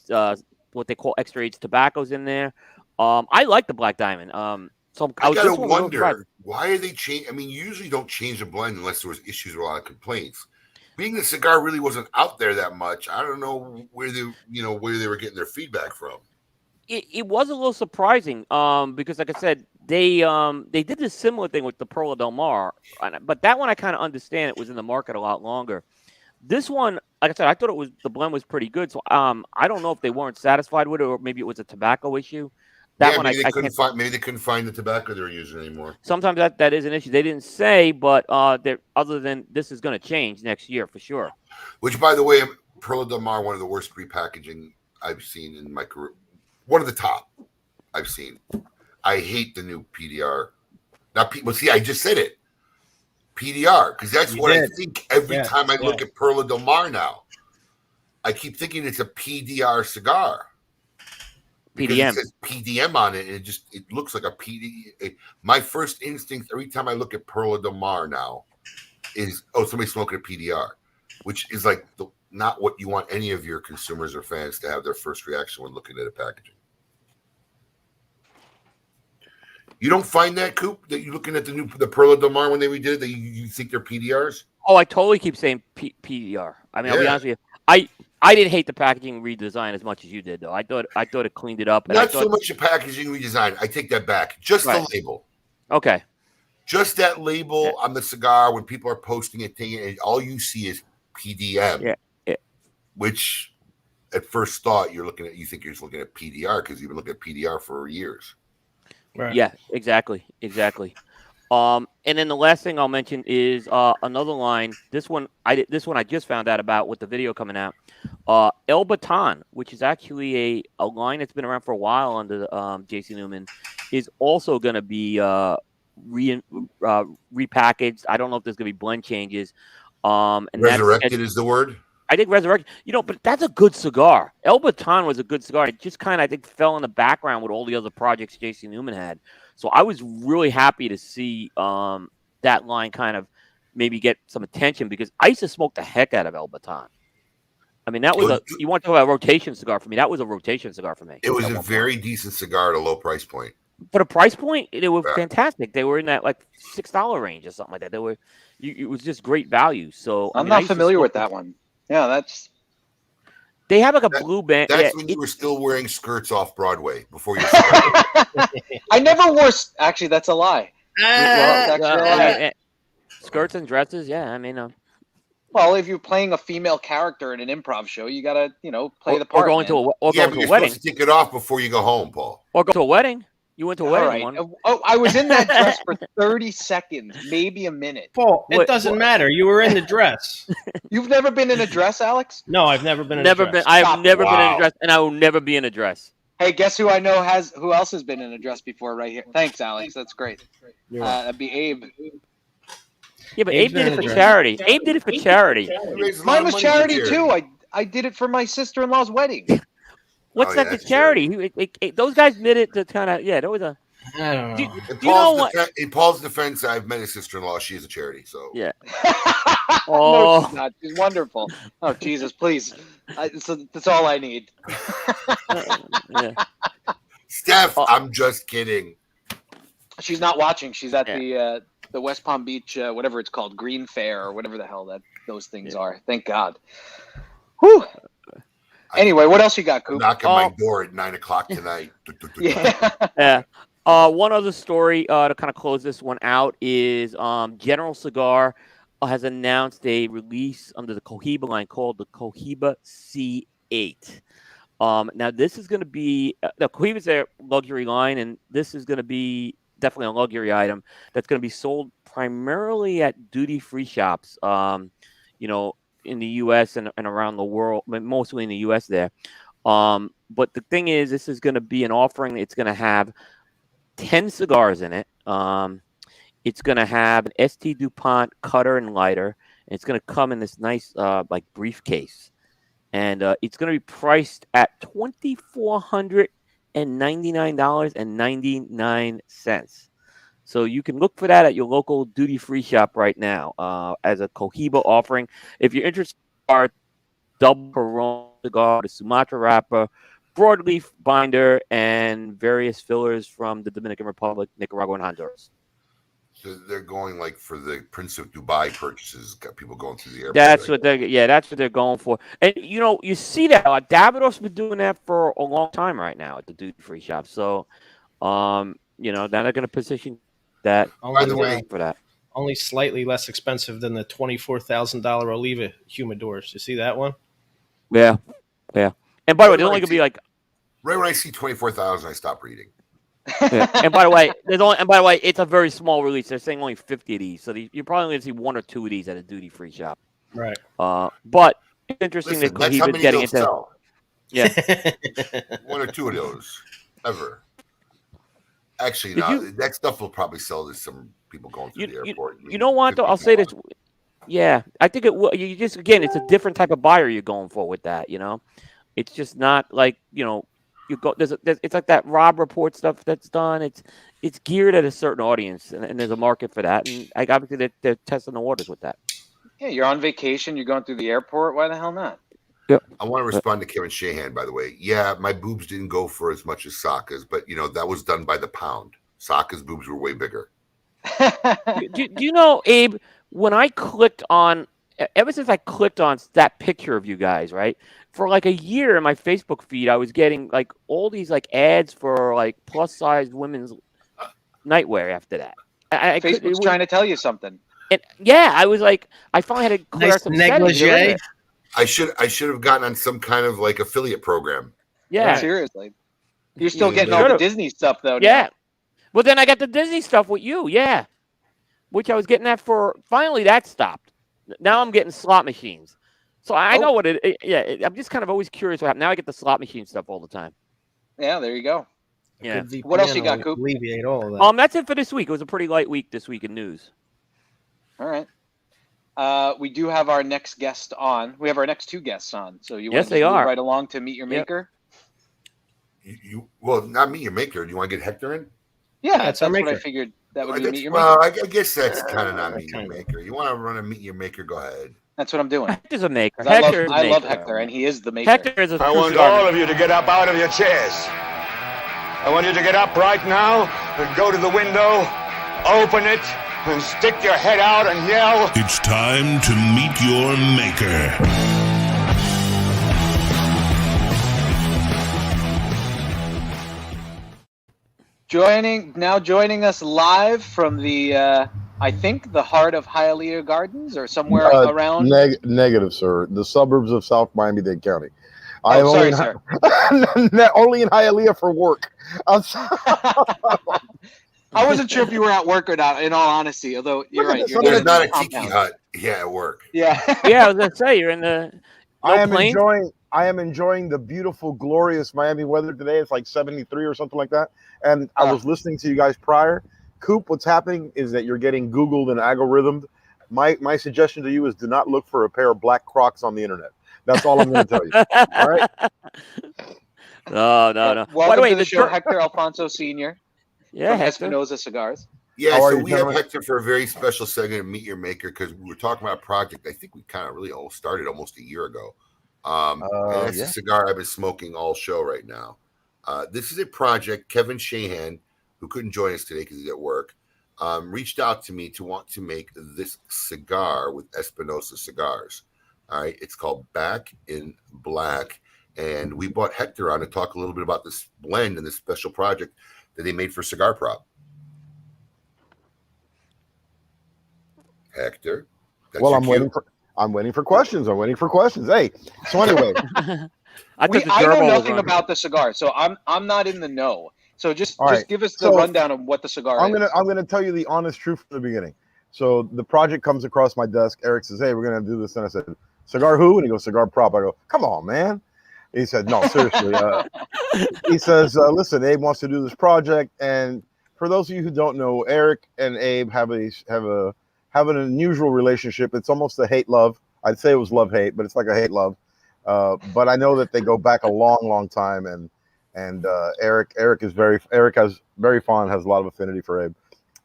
what they call extra age tobaccos in there. I like the Black Diamond. So I was gotta this one was wonder, surprised. why are they changing? I mean, you usually don't change the blend unless there was issues or a lot of complaints. Being the cigar really wasn't out there that much, I don't know where they were getting their feedback from. It was a little surprising because, like I said, they did this similar thing with the Perla Del Mar, but that one I kind of understand. It was in the market a lot longer. This one, like I said, I thought the blend was pretty good. So I don't know if they weren't satisfied with it, or maybe it was a tobacco issue. That one maybe they couldn't find the tobacco they were using anymore. Sometimes that is an issue. They didn't say, but other than this is going to change next year for sure. Which, by the way, Perla Del Mar, one of the worst repackaging I've seen in my career. One of the top I've seen. I hate the new PDR. Now, see, I just said it. PDR, because that's what I think every time I look at Perla Del Mar now. I keep thinking it's a PDR cigar. PDM. It says PDM on it, and it looks like a PD. My first instinct every time I look at Perla Del Mar now is, somebody's smoking a PDR, which is like not what you want any of your consumers or fans to have their first reaction when looking at a packaging. You don't find that, Coop, that you're looking at the Perla Del Mar when they redid it, that you think they're PDRs? Oh, I totally keep saying PDR. I mean, I'll be honest with you. I didn't hate the packaging redesign as much as you did, though. I thought it cleaned it up. And Not so much the packaging redesign. I take that back. Just the label. Okay. Just that label on the cigar when people are posting it, taking it, all you see is PDM. Yeah. Which, at first thought, you think you're just looking at PDR because you've been looking at PDR for years. Right. Yeah, exactly. And then the last thing I'll mention is another line. This one I just found out about with the video coming out. El Baton, which is actually a line that's been around for a while under JC Newman, is also going to be repackaged. I don't know if there's going to be blend changes. And Resurrected is the word. I think resurrected. But that's a good cigar. El Baton was a good cigar. It just kind of, I think, fell in the background with all the other projects JC Newman had. So I was really happy to see that line kind of maybe get some attention because I used to smoke the heck out of El Baton. I mean, that was you want to talk about a rotation cigar for me. That was a rotation cigar for me. It was a very decent cigar at a low price point. For the price point, they were fantastic. They were in that like $6 range or something like that. It was just great value. So I'm not familiar with that one. Yeah, they have like a blue band. That's when you were still wearing skirts off Broadway before you started. I never wore. Actually, that's a lie. Skirts and dresses. Yeah, I mean. Well, if you're playing a female character in an improv show, you gotta, play the part. Or going to a wedding. Supposed to take it off before you go home, Paul. Or go to a wedding. You went to a wedding. Right. Oh, I was in that dress for 30 seconds, maybe a minute. Paul, it doesn't matter. You were in the dress. You've never been in a dress, Alex? No, I've never been in a dress. I've never been in a dress, and I will never be in a dress. Hey, guess who I know who else has been in a dress before right here? Thanks, Alex. That's great. That'd be Abe. Yeah, but Abe did it for charity. Abe did it for charity. Mine was charity, too. I did it for my sister-in-law's wedding. What's that to charity? Those guys did it to kind of, there was a... I don't know. In Paul's defense, I've met his sister-in-law. She is a charity, so... Yeah. No, she's not. She's wonderful. Oh, Jesus, please. That's all I need. Steph, I'm just kidding. She's not watching. She's at the West Palm Beach, whatever it's called, Green Fair or whatever the hell those things are. Thank God. Whew. Anyway, what else you got, Coop? Knock on my door at 9:00 tonight. Yeah. Yeah. One other story to kind of close this one out is General Cigar has announced a release under the Cohiba line called the Cohiba C8. Now this is going to be the Cohiba's their luxury line, and this is going to be definitely a luxury item that's going to be sold primarily at duty-free shops. In the U.S. and around the world, but mostly in the U.S. there. But the thing is, this is going to be an offering. It's going to have 10 cigars in it. It's going to have an ST DuPont cutter and lighter. And it's going to come in this nice like briefcase. And it's going to be priced at $2,499.99. So you can look for that at your local duty-free shop right now as a Cohiba offering. If you're interested in our double Corona cigar, the Sumatra wrapper, broadleaf binder, and various fillers from the Dominican Republic, Nicaragua, and Honduras. So they're going like for the Prince of Dubai purchases. Got people going through the airport. That's what they're going for. And you see that Davidoff's been doing that for a long time right now at the duty-free shop. So now they're going to position that. By the way, for that. Only slightly less expensive than the $24,000 Oliva humidors. You see that one? Yeah. And by the way, there's only gonna be like right when I see 24,000, I stop reading. Yeah. And by the way, it's a very small release. They're saying only 50 of these, so you're probably gonna see 1 or 2 of these at a duty-free shop. Right. But it's interesting that Cohiba's getting into. Sell. Yeah. 1 or 2 of those ever. Actually, no. That stuff will probably sell to some people going through the airport. You know what? Though I'll say this. Yeah, I think it will. You just it's a different type of buyer you're going for with that. It's just not like you go. It's like that Rob Report stuff that's done. It's geared at a certain audience, and there's a market for that. And obviously they're testing the waters with that. Yeah, you're on vacation. You're going through the airport. Why the hell not? Yep. I want to respond to Kevin Shahan, by the way. Yeah, my boobs didn't go for as much as Saka's, but that was done by the pound. Saka's boobs were way bigger. do you know, Abe? When I clicked on, ever since I clicked on that picture of you guys, right? For like a year in my Facebook feed, I was getting like all these like ads for like plus size women's nightwear. After that, Facebook's trying to tell you something. And I was like, I finally had to clear some negligee. I should have gotten on some kind of like affiliate program. Yeah, seriously. You're still getting all the Disney stuff though. Yeah. Now. Well, then I got the Disney stuff with you. Yeah. Which I was getting that for. Finally, that stopped. Now I'm getting slot machines. So I know what it. Yeah. I'm just kind of always curious what happened. Now I get the slot machine stuff all the time. Yeah. There you go. Yeah. What else you got, Coop? Alleviate all of that. That's it for this week. It was a pretty light week this week in news. All right. We do have our next guest on. We have our next 2 guests on. So you want to move right along to Meet Your Maker? Well, not Meet Your Maker. Do you want to get Hector in? Yeah, that's what I figured. That would be Meet Your Maker. Well, I guess that's kind of not Meet Your Maker. You want to run a Meet Your Maker? Go ahead. That's what I'm doing. Hector's a maker. I love Hector, and he is the maker. Hector is I want all of you to get up out of your chairs. I want you to get up right now and go to the window, open it, and stick your head out and yell. It's time to meet your maker. Joining us live from the I think the heart of Hialeah Gardens or somewhere around. Negative, sir. The suburbs of South Miami-Dade County. Sorry, sir. Only in Hialeah for work. I wasn't sure if you were at work or not, in all honesty, although you're right. There's not a tiki hut. Yeah, at work. Yeah. I was going to say, you're in the I am enjoying the beautiful, glorious Miami weather today. It's like 73 or something like that. And I was listening to you guys prior. Coop, what's happening is that you're getting Googled and algorithmed. My suggestion to you is do not look for a pair of black Crocs on the internet. That's all I'm going to tell you. All right? No. Welcome to the show, Hector Alfonso Sr. Yeah, from Espinosa Cigars. Yeah, so we have Hector for a very special segment of Meet Your Maker because we were talking about a project I think we kind of really all started almost a year ago. And that's a cigar I've been smoking all show right now. This is a project Kevin Shahan, who couldn't join us today because he's at work, reached out to me to want to make this cigar with Espinosa Cigars. All right, it's called Back in Black, And we brought Hector on to talk a little bit about this blend and this special project that they made for Cigar Prop. Hector, well, I'm waiting for questions. I'm waiting for questions. Hey, so anyway, I know nothing about the cigar, so I'm not in the know. So just give us the rundown of what the cigar is. I'm gonna tell you the honest truth from the beginning. So the project comes across my desk. Eric says, "Hey, we're gonna do this," and I said, "Cigar who?" And he goes, "Cigar Prop." I go, "Come on, man." He said, "No, seriously." He says, "Listen, Abe wants to do this project, and for those of you who don't know, Eric and Abe have an unusual relationship. It's almost a hate-love. I'd say it was love-hate, but it's like a hate-love. But I know that they go back a long, long time, and Eric has very fond, has a lot of affinity for Abe.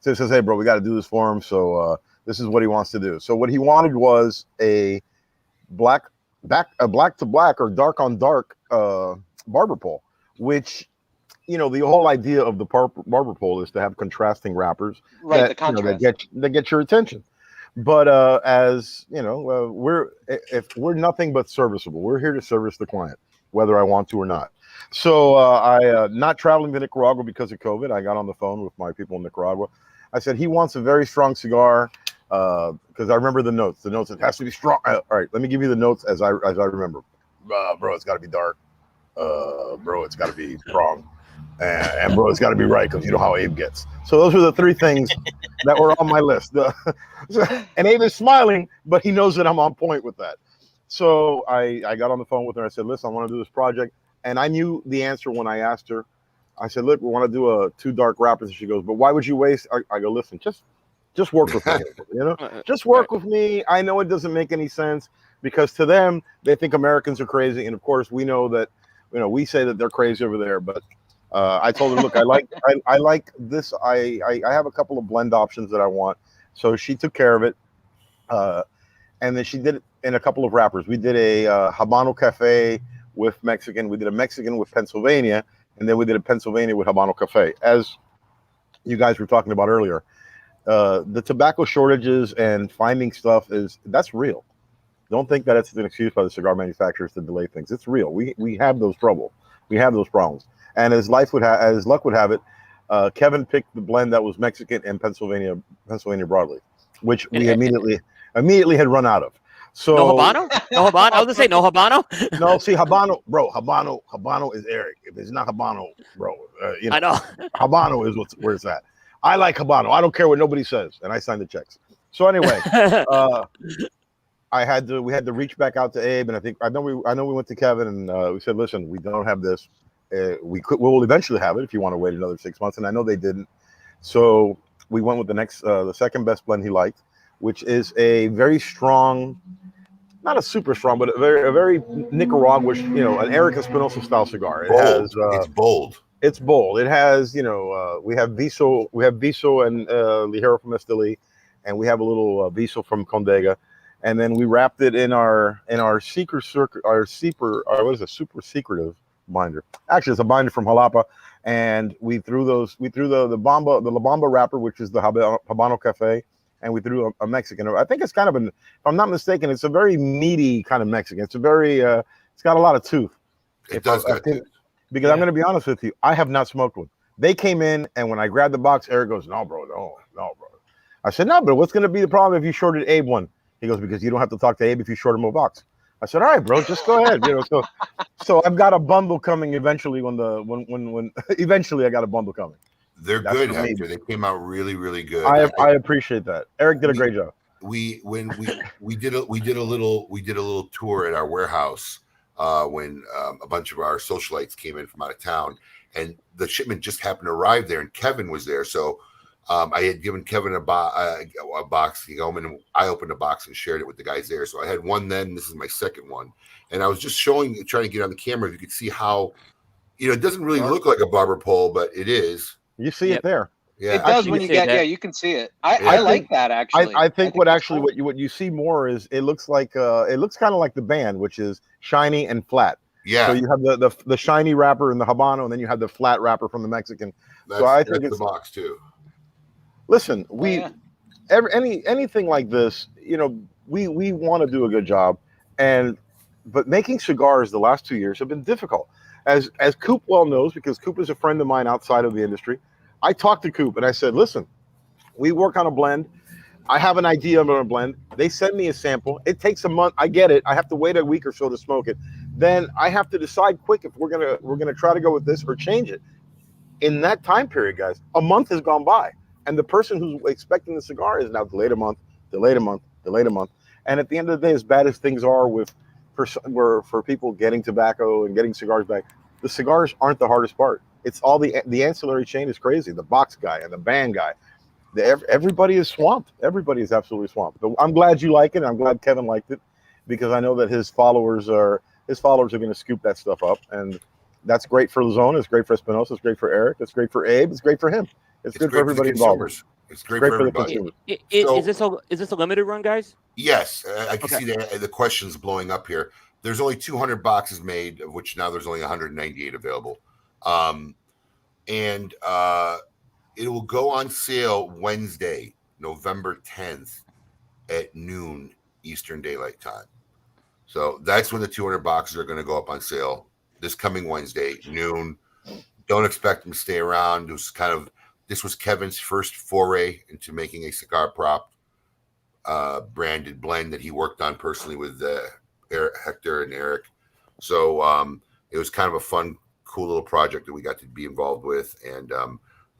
So he says, "Hey, bro, we got to do this for him. So this is what he wants to do." So what he wanted was a black to black or dark on dark barber pole, which, the whole idea of the barber pole is to have contrasting wrappers, right? The contrast that get your attention. But as you know, we're nothing but serviceable. We're here to service the client, whether I want to or not. So I not traveling to Nicaragua because of COVID. I got on the phone with my people in Nicaragua. I said he wants a very strong cigar because I remember the notes. The notes, it has to be strong. All right, let me give you the notes as I remember. Bro, it's got to be dark. Bro, it's got to be strong. And bro, it's got to be right because you know how Abe gets. So those are the three things that were on my list. And Abe is smiling, but he knows that I'm on point with that. So I got on the phone with her. I said, "Listen, I want to do this project." And I knew the answer when I asked her. I said, "Look, we want to do 2 dark wrappers." And she goes, "But why would you waste?" I go, "Listen, just work with me, just work with me. I know it doesn't make any sense because to them, they think Americans are crazy. And of course, we know that, we say that they're crazy over there. But I told her, look, I like this. I have a couple of blend options that I want." So she took care of it. And then she did it in a couple of wrappers. We did a Habano Cafe with Mexican. We did a Mexican with Pennsylvania. And then we did a Pennsylvania with Habano Cafe. As you guys were talking about earlier, the tobacco shortages and finding stuff that's real. Don't think that it's an excuse by the cigar manufacturers to delay things. It's real. We have those troubles. We have those problems. And as luck would have it, Kevin picked the blend that was Mexican and Pennsylvania broadleaf, which we immediately had run out of. So no Habano? No Habano? I was gonna say no Habano. No, see, Habano, bro. Habano is Eric. If it's not Habano, bro, I know. Habano is where it's at. I like Habano. I don't care what nobody says, and I sign the checks. So anyway, we had to reach back out to Abe, and I know we went to Kevin, and we said, "Listen, we don't have this. We will eventually have it if you want to wait another 6 months." And I know they didn't. So we went with the second best blend he liked, which is a very strong, not a super strong, but a very Nicaraguan, an Eric Espinosa style cigar. It's bold. It's bold. It has, we have Viso and Ligero from Esteli, and we have a little Viso from Condega, and then we wrapped it in our super secretive binder. Actually, it's a binder from Jalapa, and we threw the La Bamba wrapper, which is the Habano Cafe, and we threw a Mexican. I think it's kind of if I'm not mistaken, it's a very meaty kind of Mexican. It's a very it's got a lot of tooth. It does got tooth. Because I'm going to be honest with you, I have not smoked one. They came in, and when I grabbed the box, Eric goes, "No, bro, no, bro." I said, "No, but what's going to be the problem if you shorted Abe one?" He goes, "Because you don't have to talk to Abe if you short him a box." I said, "All right, bro, just go ahead." So I've got a bundle coming eventually when eventually I got a bundle coming. They're good, Hector. They came out really, really good. I appreciate that. Eric did a great job. We did a little tour at our warehouse when a bunch of our socialites came in from out of town, and the shipment just happened to arrive there, and Kevin was there. So I had given Kevin a box. He came in, and I opened a box and shared it with the guys there. So I had one then. This is my second one, and I was just trying to get on the camera. If you could see how, it doesn't really look like a barber pole, but it is. You see it there. Yeah, it does when you get. Yeah, you can see it. I like that actually. I think what you see more is it looks kind of like the band, which is shiny and flat. Yeah. So you have the shiny wrapper in the Habano, and then you have the flat wrapper from the Mexican. So I think it's the box too. Listen, anything like this, we want to do a good job, and but making cigars the last 2 years have been difficult. As Coop well knows, because Coop is a friend of mine outside of the industry, I talked to Coop and I said, listen, we work on a blend. I have an idea of a blend. They send me a sample. It takes a month. I get it. I have to wait a week or so to smoke it. Then I have to decide quick if we're gonna try to go with this or change it. In that time period, guys, a month has gone by, and the person who's expecting the cigar is now delayed a month, delayed a month, delayed a month. And at the end of the day, as bad as things are for people getting tobacco and getting cigars back, the cigars aren't the hardest part. It's all the ancillary chain is crazy. The box guy and the band guy. Everybody is swamped. Everybody is absolutely swamped. But I'm glad you like it. I'm glad Kevin liked it, because I know that his followers are going to scoop that stuff up, and that's great for Lazone. It's great for Espinosa. It's great for Eric. It's great for Abe. It's great for him. It's good for everybody involved. It's great for everybody. Is this a limited run, guys? Yes, I can see the questions blowing up here. There's only 200 boxes made, of which now there's only 198 available, and it will go on sale Wednesday, November 10th at noon Eastern Daylight Time. So that's when the 200 boxes are going to go up on sale this coming Wednesday, noon. Don't expect them to stay around. This was Kevin's first foray into making a cigar prop branded blend that he worked on personally with Hector and Eric. So it was kind of a fun, cool little project that we got to be involved with. And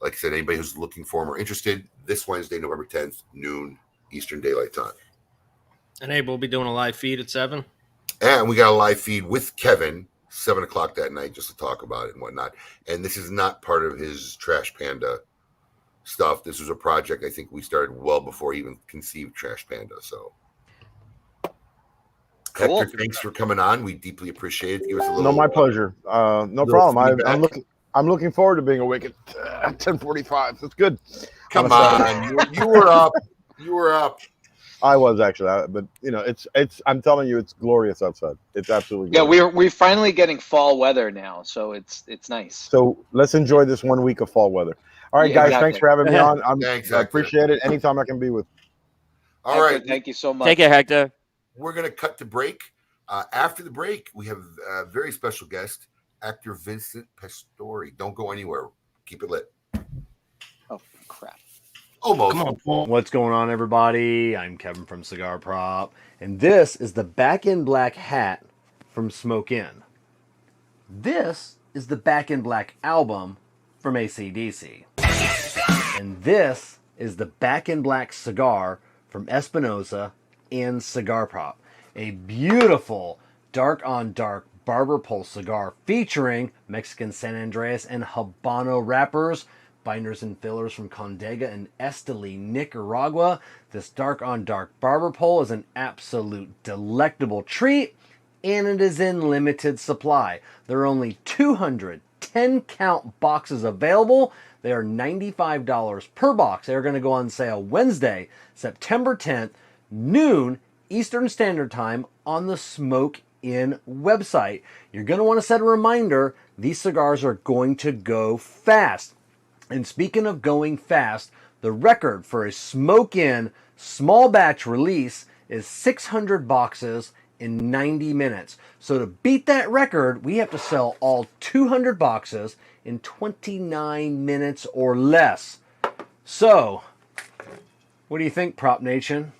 like I said, anybody who's looking for them or interested, this Wednesday, November 10th, noon Eastern Daylight Time. And Abe will be doing a live feed at 7. And we got a live feed with Kevin, 7 o'clock that night, just to talk about it and whatnot. And this is not part of his Trash Panda stuff. This was a project I think we started well before he even conceived Trash Panda. So, cool. Hector, thanks for coming on. We deeply appreciate it. Give us a little. No, my pleasure. No problem. I'm looking forward to being awake at 10:45. That's good. Come on, you were up. You were up. I was actually, but it's. I'm telling you, it's glorious outside. It's absolutely glorious. Yeah, we're finally getting fall weather now, so it's nice. So let's enjoy this 1 week of fall weather. All right, guys, Thanks for having me on. I appreciate it. Anytime I can be with. All right, thank you so much. Take care, Hector. We're gonna cut to break. After the break, we have a very special guest, actor Vincent Pastore. Don't go anywhere. Keep it lit. Oh crap. Almost. Come on, Paul. What's going on, everybody? I'm Kevin from Cigar Prop, and this is the Back in Black hat from Smoke In. This is the Back in Black album from AC/DC. And this is the Back in Black cigar from Espinosa and Cigar Prop. A beautiful dark on dark barber pole cigar featuring Mexican San Andreas and Habano wrappers, binders and fillers from Condega and Esteli, Nicaragua. This dark on dark barber pole is an absolute delectable treat, and it is in limited supply. There are only 210 count boxes available. They are $95 per box. They are going to go on sale Wednesday, September 10th, noon Eastern Standard Time on the Smoke In website. You're going to want to set a reminder. These cigars are going to go fast. And speaking of going fast, the record for a Smoke In small batch release is 600 boxes in 90 minutes. So to beat that record, we have to sell all 200 boxes in 29 minutes or less. So, what do you think, Prop Nation?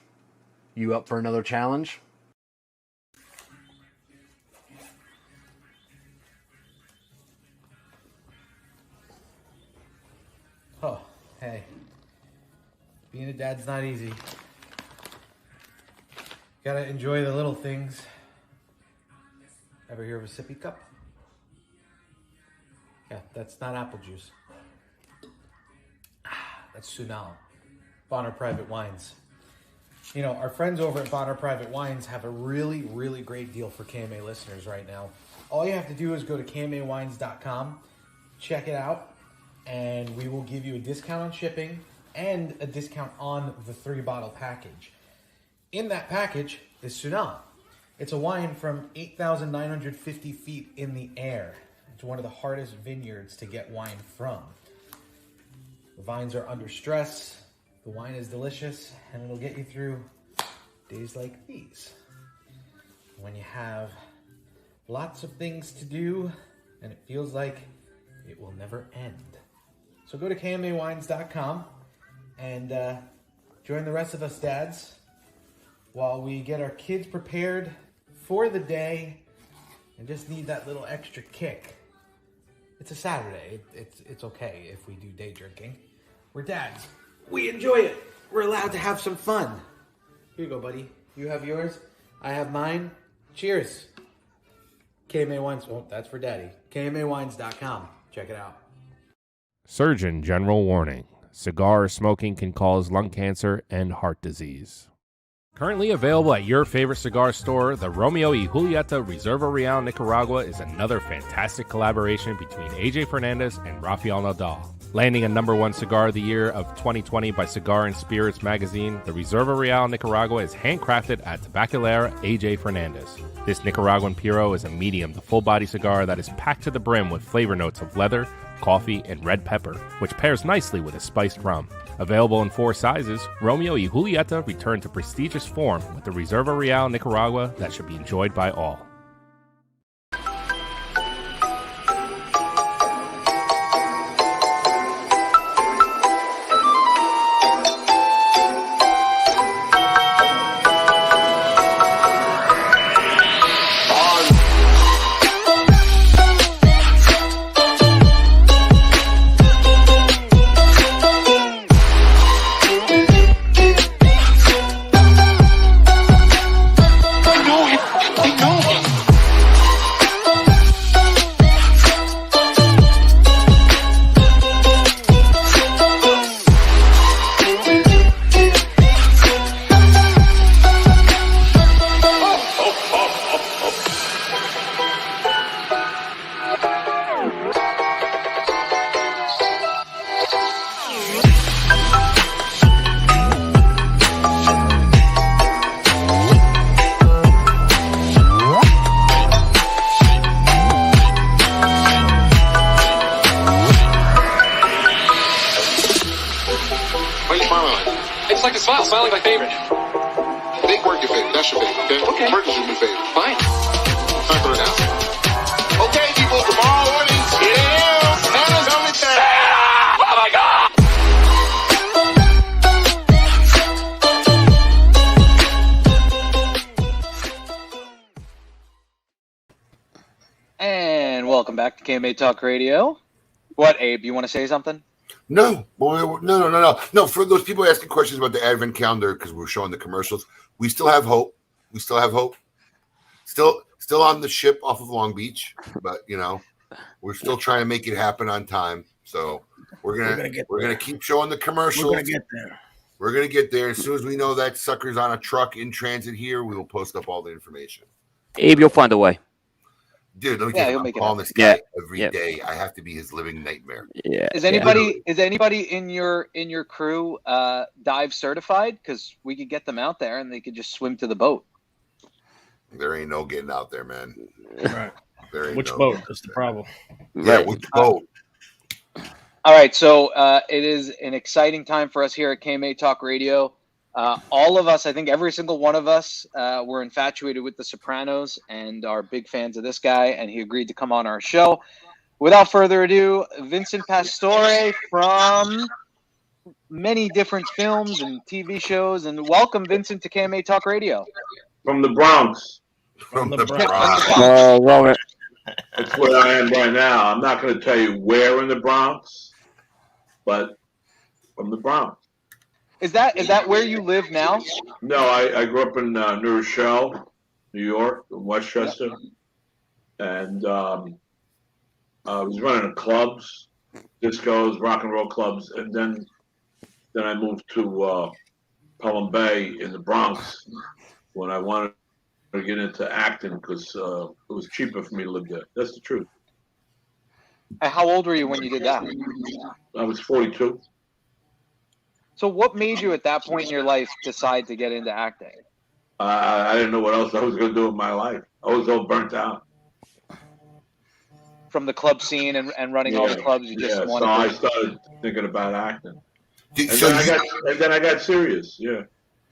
You up for another challenge? Oh, hey. Being a dad's not easy. Gotta enjoy the little things. Ever hear of a sippy cup? Yeah, that's not apple juice. That's Sunal. Bonner Private Wines. You know, our friends over at Bonner Private Wines have a really, really great deal for KMA listeners right now. All you have to do is go to KMAWines.com, check it out, and we will give you a discount on shipping and a discount on the 3-bottle package. In that package is Sunal. It's a wine from 8,950 feet in the air. It's one of the hardest vineyards to get wine from. The vines are under stress, the wine is delicious, and it'll get you through days like these. When you have lots of things to do, and it feels like it will never end. So go to KMAWines.com and join the rest of us dads while we get our kids prepared for the day and just need that little extra kick. It's a Saturday. It's okay if we do day drinking. We're dads. We enjoy it. We're allowed to have some fun. Here you go, buddy. You have yours. I have mine. Cheers. KMA Wines. Oh, that's for Daddy. KMAWines.com. Check it out. Surgeon General warning. Cigar smoking can cause lung cancer and heart disease. Currently available at your favorite cigar store, the Romeo y Julieta Reserva Real Nicaragua is another fantastic collaboration between AJ Fernandez and Rafael Nadal. Landing a #1 cigar of the year of 2020 by Cigar and Spirits magazine, the Reserva Real Nicaragua is handcrafted at Tabacalera AJ Fernandez. This Nicaraguan Puro is a medium to full-body cigar that is packed to the brim with flavor notes of leather, coffee, and red pepper, which pairs nicely with a spiced rum. Available in 4 sizes, Romeo y Julieta returned to prestigious form with the Reserva Real Nicaragua that should be enjoyed by all. Smiling my favorite. Make work your favorite. That's your favorite, okay? Okay. Work is your new favorite. Fine. Time for it now. Okay, people, tomorrow morning, it is Santa's only Santa. Oh my God! And welcome back to KMA Talk Radio. What, Abe? You want to say something? No. No. For those people asking questions about the Advent calendar, because we're showing the commercials, we still have hope. Still on the ship off of Long Beach, but we're still trying to make it happen on time. So we're gonna keep showing the commercials. We're gonna get there. As soon as we know that sucker's on a truck in transit here, we will post up all the information. Abe, you'll find a way. Dude, let me tell you, I'm calling this guy every day. I have to be his living nightmare. Yeah. Is anybody in your crew dive certified? Because we could get them out there and they could just swim to the boat. There ain't no getting out there, man. Right. Which boat? That's the problem. Yeah, which boat? All right, so it is an exciting time for us here at KMA Talk Radio. All of us, I think every single one of us, were infatuated with The Sopranos and are big fans of this guy, and he agreed to come on our show. Without further ado, Vincent Pastore from many different films and TV shows, and welcome, Vincent, to KMA Talk Radio. From the Bronx. From the Bronx. Oh, love it. That's where I am right now. I'm not going to tell you where in the Bronx, but from the Bronx. Is that where you live now? No, I grew up in New Rochelle, New York, in Westchester, and I was running clubs, discos, rock and roll clubs, and then I moved to Pelham Bay in the Bronx when I wanted to get into acting because it was cheaper for me to live there. That's the truth. And how old were you when you did that? I was 42. So what made you at that point in your life decide to get into acting? I didn't know what else I was going to do with my life. I was all burnt out. From the club scene and running all the clubs, you just wanted so I to... started thinking about acting. And then I got serious, yeah.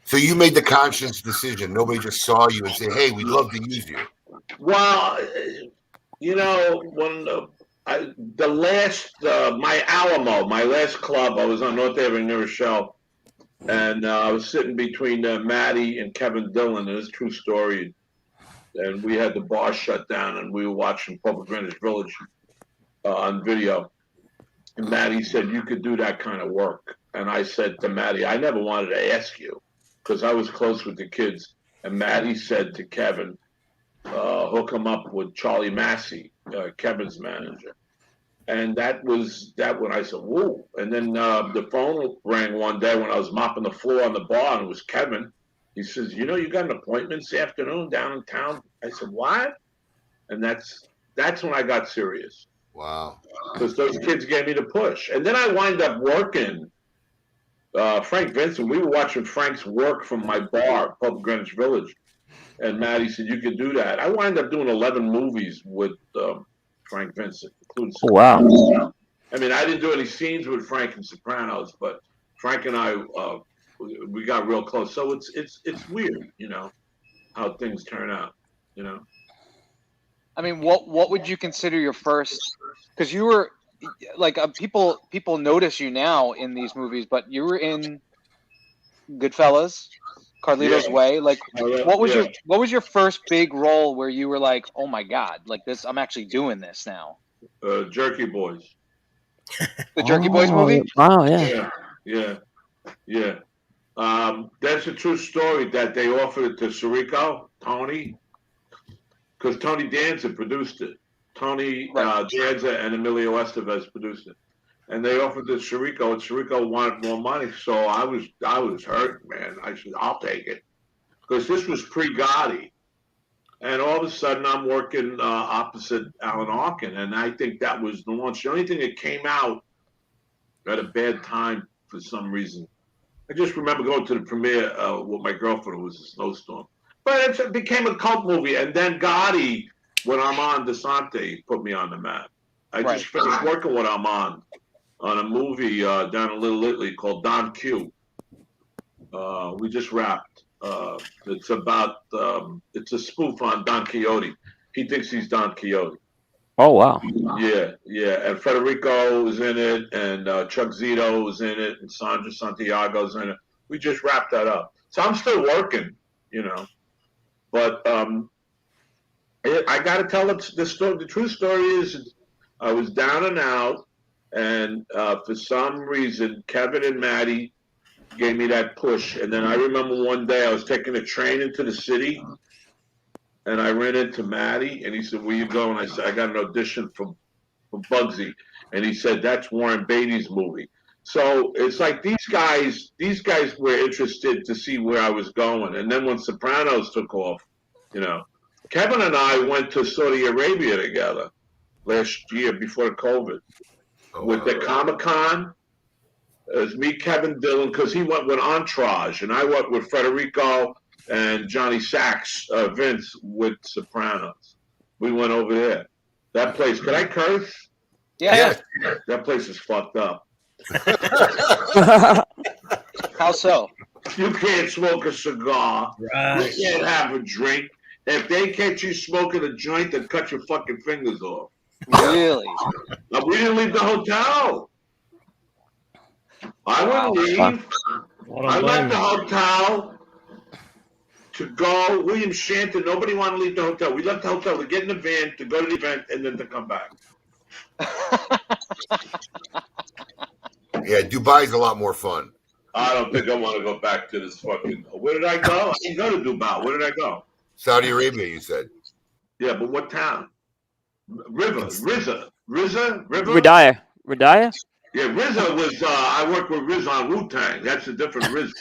So you made the conscious decision. Nobody just saw you and said, hey, we'd love to use you. Well, when the last my Alamo, my last club, I was on North Avenue, New Rochelle, and I was sitting between Maddie and Kevin Dillon. And it's a true story. And we had the bar shut down, and we were watching Public Greenwich Village on video. And Maddie said, "You could do that kind of work." And I said to Maddie, "I never wanted to ask you because I was close with the kids." And Maddie said to Kevin, "Hook him up with Charlie Massey, Kevin's manager." And that was that when I said, "Whoa!" And then the phone rang one day when I was mopping the floor on the bar, and it was Kevin. He says, "You got an appointment this afternoon down in town?" I said, "What?" And that's when I got serious. Wow. Because those kids gave me the push. And then I wind up working Frank Vincent. We were watching Frank's work from my bar, Public Greenwich Village. And Maddie said, "You could do that." I wind up doing 11 movies with Frank Vincent, including Wow. I mean, I didn't do any scenes with Frank and Sopranos, but Frank and I, we got real close. So it's weird, how things turn out, I mean, what would you consider your first? Because you were like people notice you now in these movies, but you were in Goodfellas, Carlito's Way. Like, what was your first big role where you were like, "Oh my God, like this, I'm actually doing this now"? Jerky Boys. The Jerky Boys movie? Wow, yeah. Yeah. That's a true story that they offered it to Sirico, Tony, because Tony Danza produced it. Tony Danza and Emilio Estevez produced it. And they offered it to Sirico, and Sirico wanted more money. So I was hurt, man. I said, "I'll take it." Because this was pre-Gotti. And all of a sudden, I'm working opposite Alan Arkin, and I think that was the launch. The only thing that came out at a bad time for some reason. I just remember going to the premiere with my girlfriend. It was a snowstorm. But it became a cult movie. And then Gotti, when Armand DeSante put me on the map. I just finished working with Armand on a movie down in Little Italy called Don Q. We just wrapped. It's about it's a spoof on Don Quixote. He thinks he's Don Quixote. Oh wow! Yeah. And Federico was in it, and Chuck Zito was in it, and Sandra Santiago's in it. We just wrapped that up. So I'm still working, But I got to tell the story. The true story is, I was down and out, and for some reason, Kevin and Maddie gave me that push. And then I remember one day I was taking a train into the city, and I ran into Maddie, and he said, "Where you going?" I said, "I got an audition for Bugsy." And he said, "That's Warren Beatty's movie." So it's like these guys were interested to see where I was going. And then when Sopranos took off, Kevin and I went to Saudi Arabia together last year before COVID with the Comic-Con. It was me, Kevin Dillon, because he went with Entourage, and I went with Federico and Johnny Sachs, Vince, with Sopranos. We went over there. That place, can I curse? Yeah. That place is fucked up. How so? You can't smoke a cigar. Right. You can't have a drink. If they catch you smoking a joint, they'll cut your fucking fingers off. Really? We didn't leave the hotel. I wouldn't leave. I left the hotel to go. William Shanton, nobody wanted to leave the hotel. We left the hotel to get in the van, to go to the event, and then to come back. Yeah, Dubai's a lot more fun. I don't think I want to go back to this fucking. Where did I go? I didn't go to Dubai. Where did I go? Saudi Arabia, you said. Yeah, but what town? Rizza. Ridaya. Yeah, RZA was. I worked with RZA on Wu-Tang. That's a different RZA.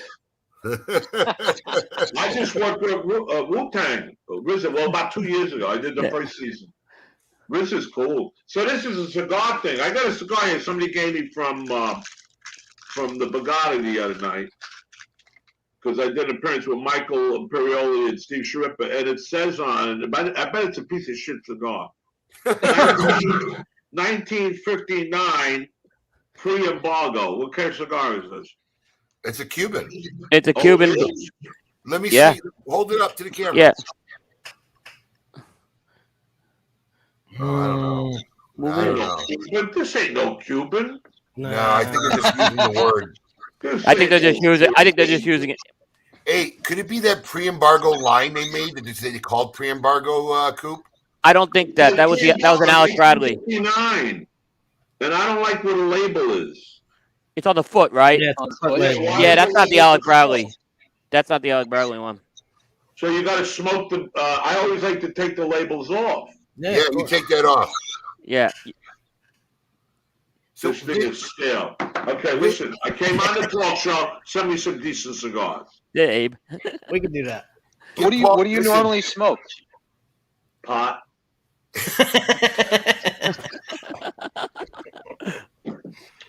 I just worked with Wu-Tang. RZA. Well, about 2 years ago, I did the first season. RZA's cool. So this is a cigar thing. I got a cigar here. Somebody gave me from the Bugatti the other night, because I did an appearance with Michael Imperioli and Steve Sharippa, and it says on. I bet it's a piece of shit cigar. 1959. Pre-embargo. What kind of cigar is this? It's a Cuban. It's a Cuban. Let me see. Hold it up to the camera. Yeah. I don't know. I don't know. But this ain't no Cuban. No, I think they're just using the word. I think they're just using. I think they're just using it. Hey, could it be that pre-embargo line they made that they called pre-embargo, Coop? I don't think that was an Alex Bradley. 1959. And I don't like what a label is. It's on the foot, right? Yeah, it's on the foot label. Yeah, that's not the Alex Bradley. That's not the Alex Bradley one. So you got to smoke the. I always like to take the labels off. Yeah, you take that off. Yeah. This thing is stale. Okay, listen. I came on the talk show. Send me some decent cigars. Yeah, Abe. We can do that. What do you normally smoke? Pot.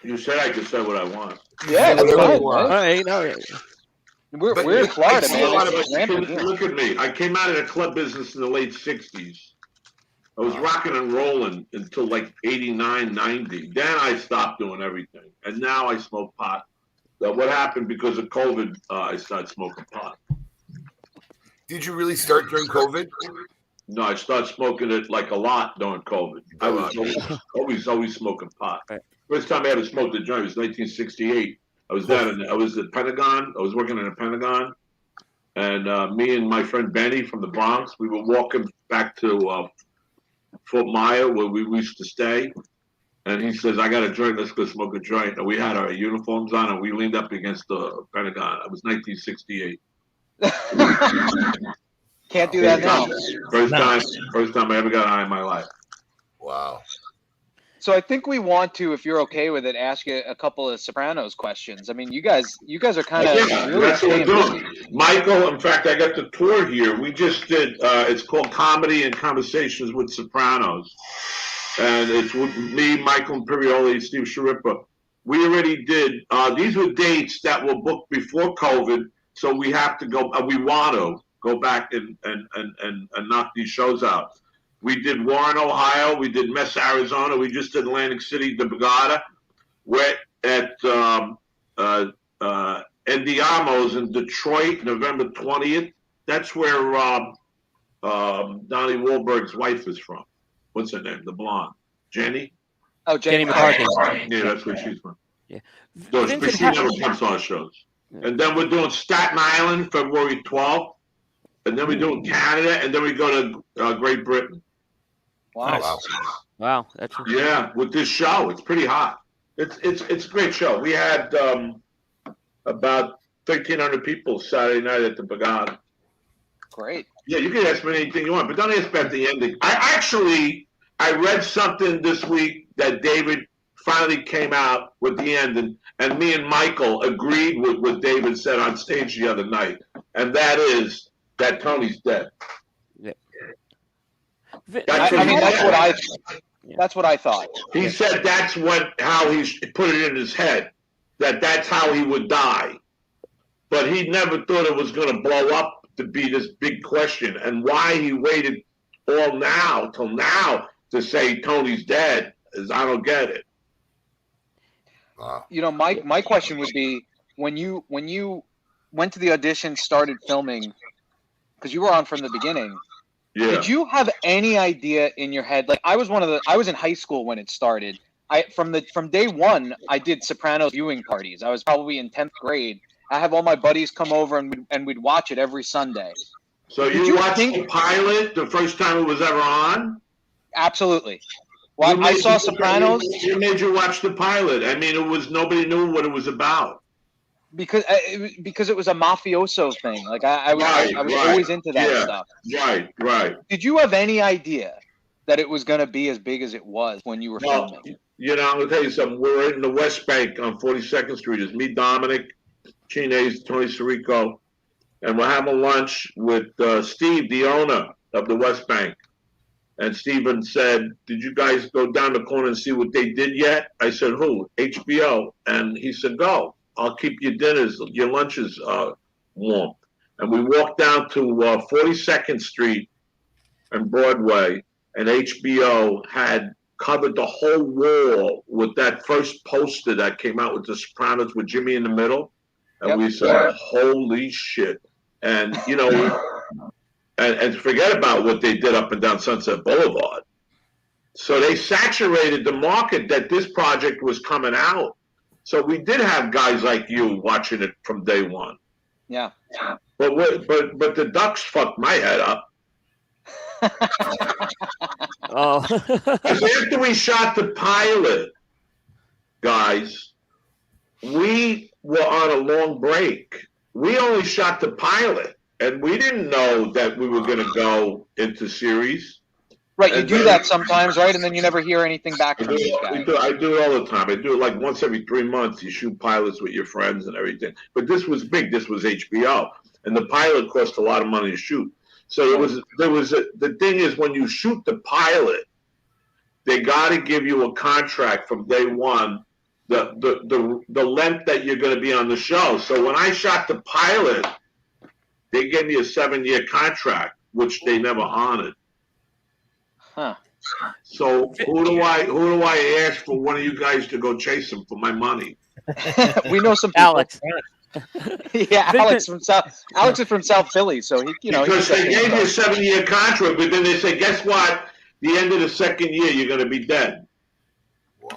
You said I could say what I want. Yeah, that's fine. All right, all right. We're in Florida, man. Look at me. I came out of the club business in the late 60s. I was rocking and rolling until like 89, 90. Then I stopped doing everything. And now I smoke pot. What happened because of COVID, I started smoking pot. Did you really start during COVID? No, I started smoking it like a lot during COVID. I was always smoking pot. First time I ever smoked a joint was 1968. I was at Pentagon. I was working in the Pentagon. And me and my friend Benny from the Bronx, we were walking back to Fort Myer where we used to stay. And he says, I got a joint, let's go smoke a joint. And we had our uniforms on and we leaned up against the Pentagon. It was 1968. Can't do that now. First time I ever got high in my life. Wow. So I think we want to, if you're okay with it, ask you a couple of Sopranos questions. I mean, you guys are kind of really that's what we're staying doing. busy. Michael, in fact, I got the tour here. We just did. It's called Comedy and Conversations with Sopranos, and it's with me, Michael Imperioli, Steve Sharippa. We already did. These were dates that were booked before COVID, so we have to go. We want to go back and knock these shows out. We did Warren, Ohio. We did Mesa, Arizona. We just did Atlantic City, the Borgata. We're at Andiamo's in Detroit, November 20th. That's where Donnie Wahlberg's wife is from. What's her name? The blonde. Jenny? Oh, Jenny McCarthy. Yeah, that's where she's from. Yeah. So, but she never comes on our shows. And then we're doing Staten Island, February 12th. And then we do Canada, and then we go to Great Britain. Wow, that's with this show, it's pretty hot. It's a great show. We had about 1,300 people Saturday night at the Borgata. Great. Yeah, you can ask me anything you want, but don't ask about the ending. I read something this week that David finally came out with the ending, and me and Michael agreed with what David said on stage the other night, and that is that Tony's dead. That's what I thought. He said that's how he put it in his head, that's how he would die. But he never thought it was going to blow up to be this big question, and why he waited till now to say Tony's dead is I don't get it. You know, my question would be when you went to the audition, started filming, because you were on from the beginning. Yeah. Did you have any idea in your head? Like I was in high school when it started. From day one, I did Sopranos viewing parties. I was probably in 10th grade. I have all my buddies come over and we'd watch it every Sunday. So you watched the pilot the first time it was ever on? Absolutely. Well, I saw Sopranos. You made you watch the pilot. I mean, nobody knew what it was about. Because it was a mafioso thing. Like I was always into that stuff. Right. Did you have any idea that it was going to be as big as it was when you were filming? You know, I'm going to tell you something. We're in the West Bank on 42nd Street. It's me, Dominic, Chines, Tony Sirico, and we're having lunch with Steve, the owner of the West Bank. And Steven said, did you guys go down the corner and see what they did yet? I said, who? HBO. And he said, go. I'll keep your dinners, your lunches warm. And we walked down to 42nd Street and Broadway, and HBO had covered the whole wall with that first poster that came out with The Sopranos with Jimmy in the middle. And we said, holy shit. And, you know, and forget about what they did up and down Sunset Boulevard. So they saturated the market that this project was coming out. So we did have guys like you watching it from day one. Yeah. But the Ducks fucked my head up. Oh. After we shot the pilot, guys, we were on a long break. We only shot the pilot, and we didn't know that we were going to go into series. Right, you do that sometimes, right? And then you never hear anything back from these guys. I do it all the time. I do it like once every 3 months. You shoot pilots with your friends and everything. But this was big. This was HBO, and the pilot cost a lot of money to shoot. So the thing is, when you shoot the pilot, they got to give you a contract from day one, the length that you're going to be on the show. So when I shot the pilot, they gave me a 7-year contract, which they never honored. Huh. So who do I ask for one of you guys to go chase him for my money? We know some people. Alex. Yeah, Alex is from South Philly, so he, because they gave you a 7-year contract, but then they say, guess what? The end of the second year, you're going to be dead.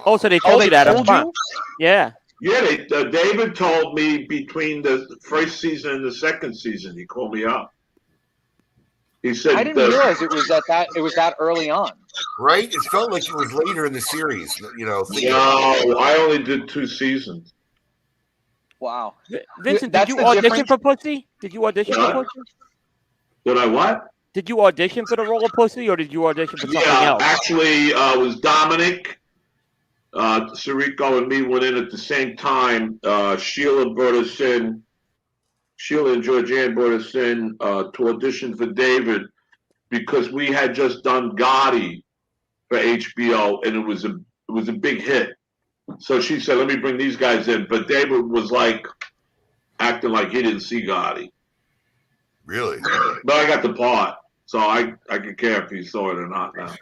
Oh, so they told you that up front. Yeah. Yeah, David told me between the first season and the second season. He called me up. He said, I didn't realize it was that early on. Right? It felt like it was later in the series. No, I only did 2 seasons. Wow. Vincent, did you audition for Pussy? Did you audition for Pussy? Did I what? Did you audition for the role of Pussy, or did you audition for something else? Actually, it was Dominic, Sirico, and me went in at the same time. Sheila and Georgianne brought us in to audition for David because we had just done Gotti for HBO, and it was a big hit. So she said, "Let me bring these guys in." But David was like acting like he didn't see Gotti. Really? But I got the part, so I could care if he saw it or not now.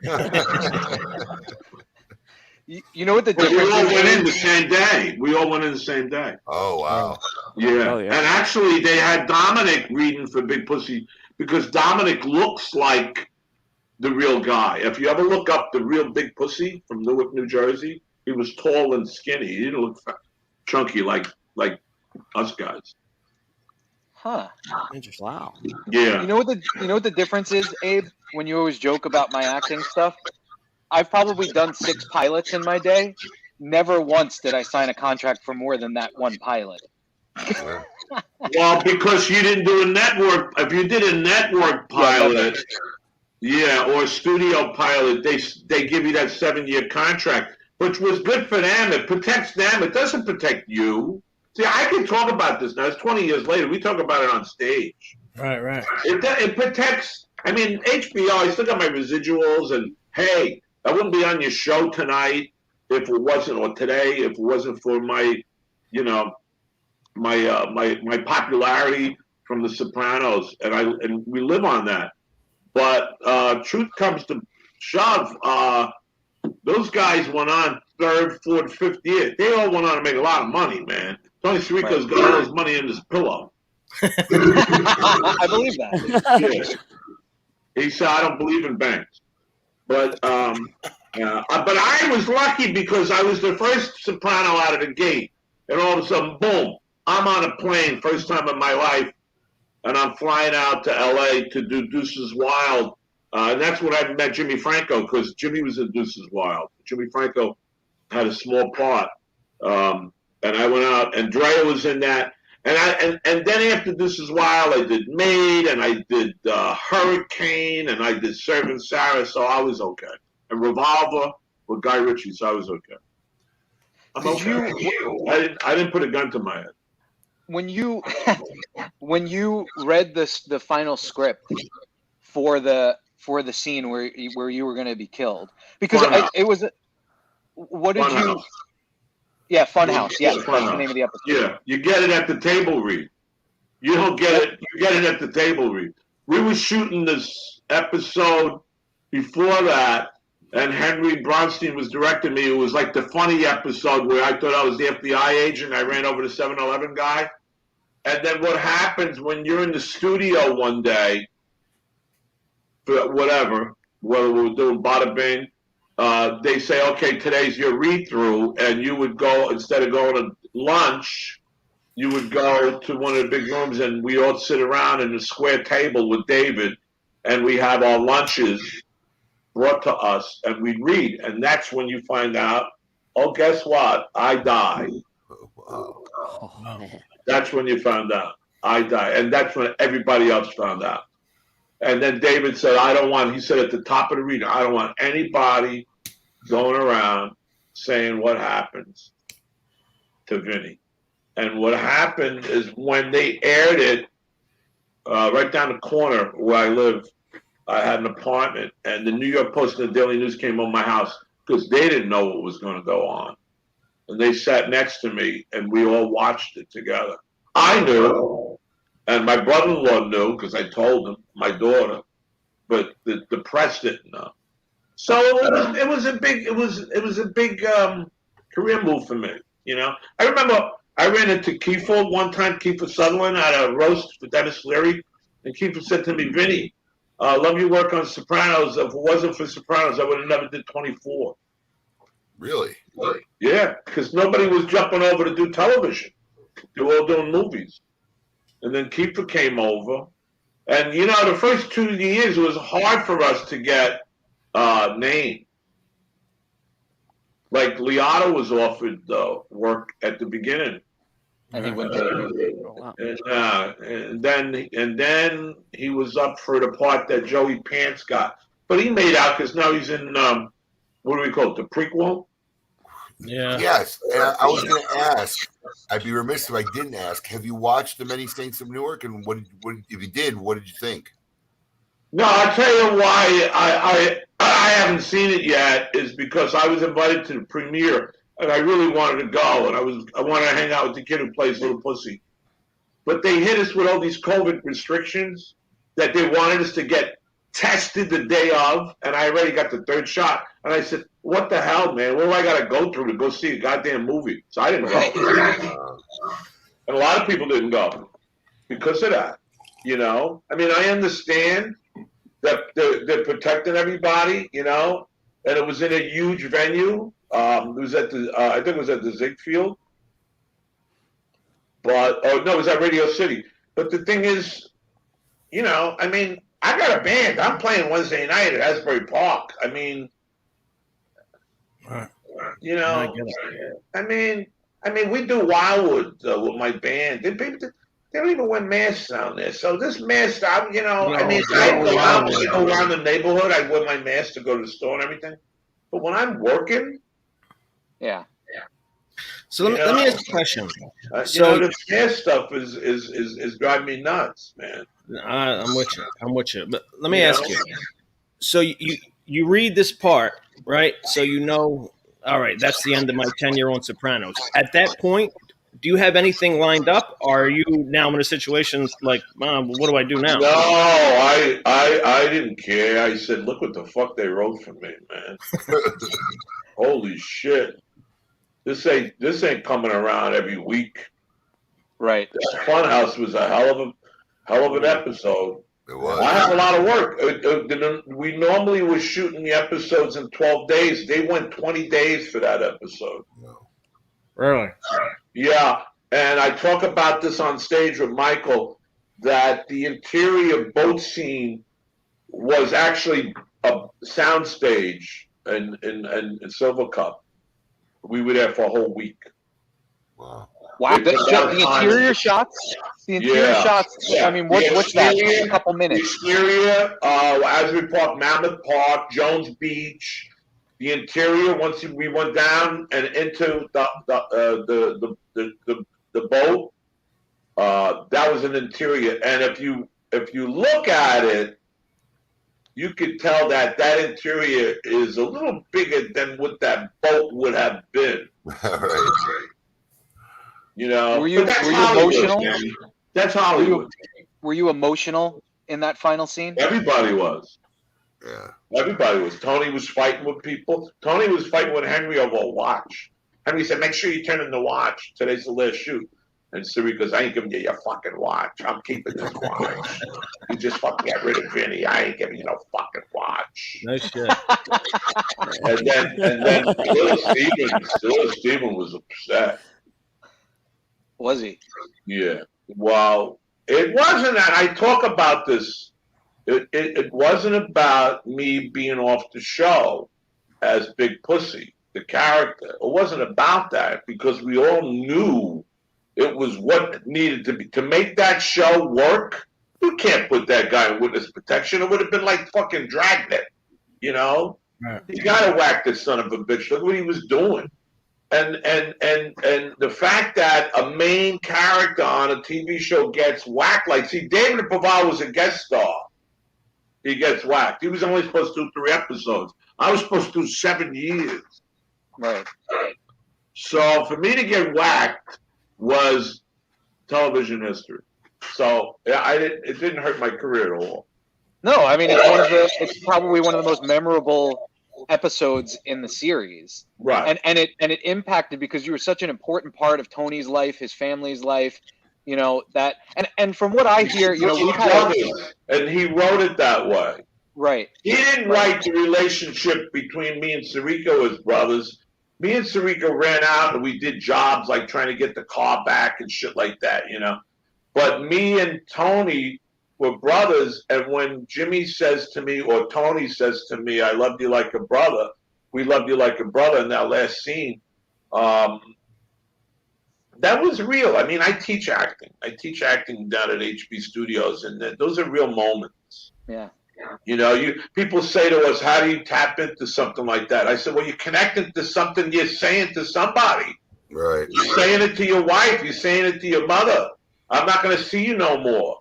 You know what the difference is? We all went in the same day. We all went in the same day. Oh, wow. Yeah. Oh, yeah. And actually, they had Dominic reading for Big Pussy because Dominic looks like the real guy. If you ever look up the real Big Pussy from Newark, New Jersey, he was tall and skinny. He didn't look chunky like us guys. Huh. Wow. Yeah. You know what the difference is, Abe? When you always joke about my acting stuff, I've probably done 6 pilots in my day. Never once did I sign a contract for more than that one pilot. Well, because you didn't do a network. If you did a network pilot, or a studio pilot, they give you that 7-year contract, which was good for them. It protects them. It doesn't protect you. See, I can talk about this now. It's 20 years later. We talk about it on stage. Right. It protects. I mean, HBO, I still got my residuals, and hey, I wouldn't be on your show tonight if it wasn't, or today, if it wasn't for my, my popularity from The Sopranos, and we live on that. But truth comes to shove, those guys went on 3rd, 4th, 5th year. They all went on to make a lot of money, man. Tony Sirico's got all his money in his pillow. I believe that. Yeah. He said, "I don't believe in banks." But I was lucky because I was the first soprano out of the gate, and all of a sudden, boom! I'm on a plane, first time in my life, and I'm flying out to L.A. to do Deuces Wild, and that's when I met Jimmy Franco because Jimmy was in Deuces Wild. Jimmy Franco had a small part, and I went out, and Drea was in that. And then after Deuces Wild, I did Maid, and I did Hurricane, and I did Serving Sarah, so I was okay. And Revolver with Guy Ritchie, so I was okay. I'm okay. I didn't put a gun to my head. When you read the final script for the scene where you were going to be killed, because it was what did Funhouse. you? Yeah, Funhouse. Yeah, that's Funhouse. the name of the episode. Yeah, you get it at the table read. You don't get it. You get it at the table read. We were shooting this episode before that, and Henry Bronstein was directing me. It was like the funny episode where I thought I was the FBI agent. I ran over the 7-Eleven guy. And then what happens when you're in the studio one day, for whether we were doing Bada Bing, they say, okay, today's your read-through, and you would go, instead of going to lunch, you would go to one of the big rooms, and we all sit around in a square table with David, and we have our lunches brought to us, and we'd read. And that's when you find out, oh, guess what? I died. Oh, man. That's when you found out. I died. And that's when everybody else found out. And then David said, he said at the top of the reading, I don't want anybody going around saying what happens to Vinny. And what happened is when they aired it, right down the corner where I live, I had an apartment, and the New York Post and the Daily News came on my house because they didn't know what was going to go on. And they sat next to me, and we all watched it together. I knew, and my brother-in-law knew because I told him, my daughter, but the press didn't know. So it was a big career move for me. You know, I remember I ran into Kiefer one time, Kiefer Sutherland at a roast for Dennis Leary, and Kiefer said to me, Vinny, love your work on Sopranos. If it wasn't for Sopranos, I would have never did 24. Really? Yeah, because nobody was jumping over to do television. They were all doing movies. And then Kiefer came over. And, you know, the first 2 years, it was hard for us to get name. Like, Liotta was offered work at the beginning. And he went to And then he was up for the part that Joey Pants got. But he made out because now he's in, what do we call it, the prequel? Yeah. Yes. And I was going to ask, I'd be remiss if I didn't ask, have you watched The Many Saints of Newark? And what if you did, what did you think? No, I'll tell you why I haven't seen it yet is because I was invited to the premiere and I really wanted to go and I wanted to hang out with the kid who plays Little Pussy. But they hit us with all these COVID restrictions that they wanted us to get tested the day of, and I already got the third shot. And I said, what the hell, man? What do I got to go through to go see a goddamn movie? So I didn't go. And a lot of people didn't go because of that. You know? I mean, I understand that they're protecting everybody, you know? And it was in a huge venue. It was at the, I think it was at the Ziegfeld. But, no, it was at Radio City. But the thing is, you know, I mean, I got a band. I'm playing Wednesday night at Asbury Park. I mean, you know, I mean, we do Wildwood with my band. They don't even wear masks down there. So this mask, I go around the neighborhood. I wear my mask to go to the store and everything. But when I'm working, yeah. So let me ask a question. So the mask stuff is driving me nuts, man. I'm with you. But let me ask you. So you read this part, right? So you know, all right, that's the end of my tenure on Sopranos. At that point, do you have anything lined up? Or are you now in a situation like, Mom, what do I do now? No, I didn't care. I said, look what the fuck they wrote for me, man. Holy shit. This ain't coming around every week. Right. That Funhouse was a hell of an episode. It was. I had a lot of work. We normally were shooting the episodes in 12 days. They went 20 days for that episode. No. Really? Yeah. And I talk about this on stage with Michael, that the interior boat scene was actually a sound stage in Silver Cup. We were there for a whole week. Wow. Wow, the interior shots? The interior shots, Yeah. I mean, what's that? Just a couple minutes. Exterior, Asbury Park, Mammoth Park, Jones Beach. The interior, once we went down and into the boat, that was an interior. And if you look at it, you could tell that interior is a little bigger than what that boat would have been. Right. You know, were you emotional? Man. That's Hollywood. Were you emotional in that final scene? Everybody was. Yeah. Everybody was. Tony was fighting with people. Tony was fighting with Henry over a watch. Henry said, make sure you turn in the watch. Today's the last shoot. And Siri goes, I ain't giving you your fucking watch. I'm keeping this watch. You just fucking get rid of Vinny. I ain't giving you no fucking watch. No shit. And then Little Steven was upset. Was he? Yeah. Well, it wasn't that I talk about this. It wasn't about me being off the show as Big Pussy, the character. It wasn't about that because we all knew it was what needed to be to make that show work. You can't put that guy in witness protection. It would have been like fucking Dragnet, you know. Right. You gotta whack this son of a bitch. Look what he was doing. And the fact that a main character on a TV show gets whacked, like, see, David Pavard was a guest star. He gets whacked. He was only supposed to do 3 episodes. I was supposed to do 7 years. Right. So for me to get whacked was television history. So it didn't hurt my career at all. No, I mean it's probably one of the most memorable episodes in the series. Right. And it impacted because you were such an important part of Tony's life, his family's life. You know that, and from what I hear, you know, we've had and he wrote it that way. Right. He didn't write the relationship between me and Sirico as brothers. Me and Sirico ran out and we did jobs like trying to get the car back and shit like that, you know. But me and Tony were brothers, and when Jimmy says to me or Tony says to me, "I loved you like a brother," we loved you like a brother in that last scene. That was real. I mean, I teach acting. I teach acting down at HB Studios, and those are real moments. Yeah. You know, people say to us, how do you tap into something like that? I said, well, you're connected to something you're saying to somebody. Right. You're saying it to your wife. You're saying it to your mother. I'm not going to see you no more.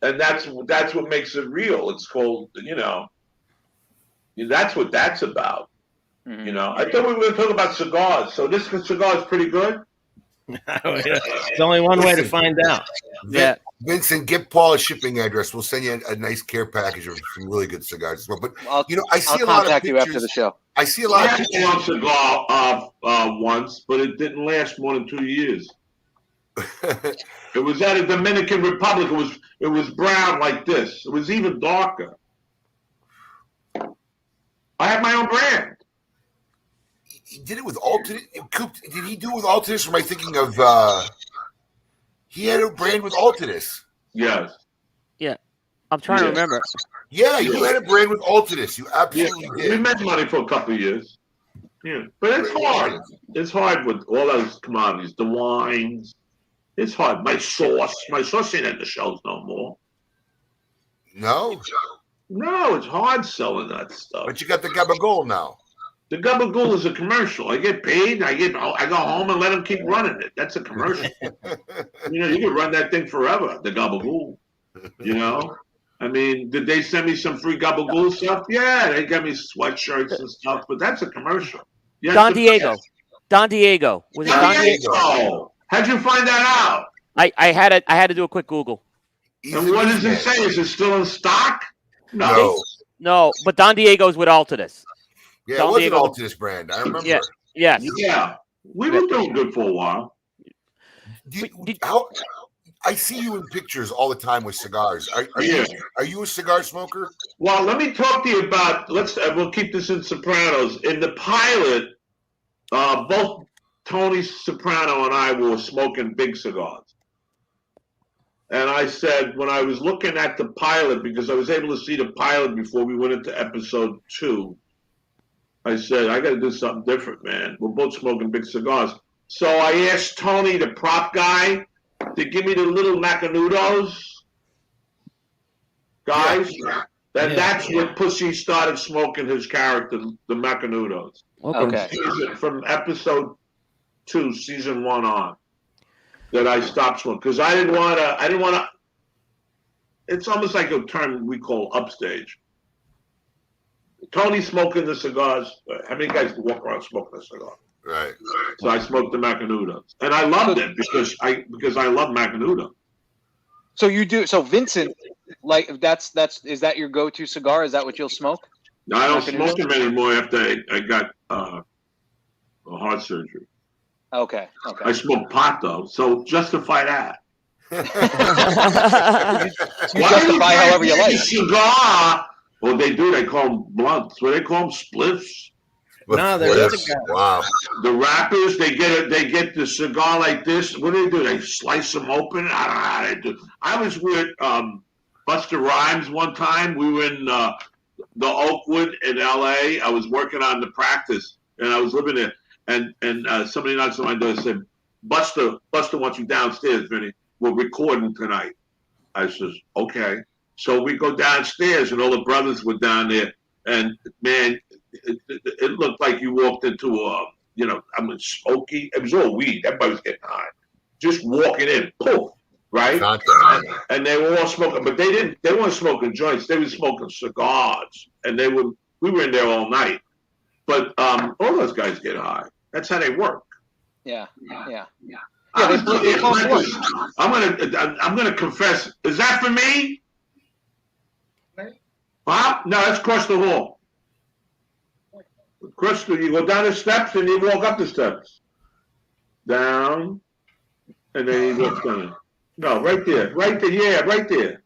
And that's what makes it real. It's called, you know, that's what that's about. Mm-hmm. You know, I thought we were going to talk about cigars. So this cigar is pretty good. There's only one way to find out. Yeah, Vincent, get Paul a shipping address. We'll send you a nice care package of some really good cigars as well. But you know, I see a lot of pictures. You after the show. I see a lot of pictures. I had one cigar once, but it didn't last more than 2 years. It was at a Dominican Republic. It was brown like this. It was even darker. I have my own brand. He did it with Alternate. Did he do it with Alternus? Or am I thinking of? He had a brand with Alternus. Yes. Yeah, I'm trying to remember. Yeah, you had a brand with Alternus. You absolutely did. We made money for a couple of years. Yeah, but it's hard. It's hard with all those commodities, the wines. It's hard. My sauce ain't at the shelves no more. No, it's hard selling that stuff. But you got the Gabagool now. The Gabagool is a commercial. I get paid. I go home and let them keep running it. That's a commercial. You know, you can run that thing forever. The Gabagool. You know, I mean, did they send me some free Gabagool stuff? Yeah, they got me sweatshirts and stuff. But that's a commercial. Yes, Don Diego. Don Diego. Was it Don Diego? How'd you find that out? I had to do a quick Google. And what does it say? Is it still in stock? No, but Don Diego's with Alternus. Yeah, it was an Alternus brand. I remember. Yeah. Yeah. We were doing good for a while. I see you in pictures all the time with cigars. Are you a cigar smoker? Well, let me talk to you about. We'll keep this in Sopranos. In the pilot, both Tony Soprano and I were smoking big cigars. And I said, when I was looking at the pilot, because I was able to see the pilot before we went into episode 2, I said, I got to do something different, man. We're both smoking big cigars. So I asked Tony, the prop guy, to give me the little Macanudos. Guys, that's when Pussy started smoking his character, the Macanudos. Okay. From episode 2, season 1 on, that I stopped smoking. Because I didn't want to, it's almost like a term we call upstage. Tony smoking the cigars. How many guys walk around smoking a cigar? Right. So I smoked the Macanudos, and I loved it because I love Macanudo. So you do. So Vincent, like is that your go-to cigar? Is that what you'll smoke? No, I don't smoke them anymore after I got a heart surgery. Okay. I smoke pot though, so justify that. You justify however you like. Cigar. Well, they do. They call them blunts. What do they call them? Spliffs. No, they're cigars. Wow. The rappers, they get the cigar like this. What do? They slice them open. I don't know how they do. I was with Busta Rhymes one time. We were in the Oakwood in L.A. I was working on the practice, and I was living there. And somebody knocks on my door and said, Busta wants you downstairs, Vinny. We're recording tonight. I says, okay. So we go downstairs, and all the brothers were down there. And, man, it looked like you walked into smoky. It was all weed. Everybody was getting high. Just walking in, poof, right? And they were all smoking. But they weren't smoking joints. They were smoking cigars. And we were in there all night. But all those guys get high. That's how they work. Yeah. I'm gonna confess. Is that for me? Huh? No, that's across the hall. You go down the steps and you walk up the steps. Down, and then you walk down. No, right there. Yeah, right there.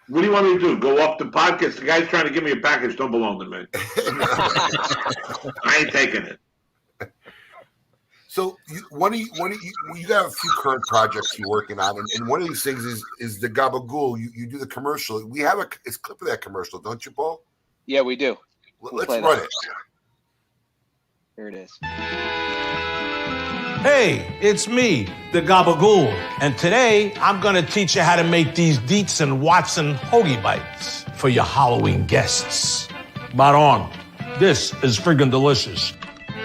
What do you want me to do? Go up the podcast? The guy's trying to give me a package. Don't belong to me. I ain't taking it. So you got a few current projects you're working on, and one of these things is the Gabagool. You do the commercial. We have a clip of that commercial, don't you, Paul? Yeah, we do. Let's run it. Here it is. Hey, it's me, the Gabagool, and today I'm gonna teach you how to make these Dietz and Watson hoagie bites for your Halloween guests. But on, this is friggin' delicious.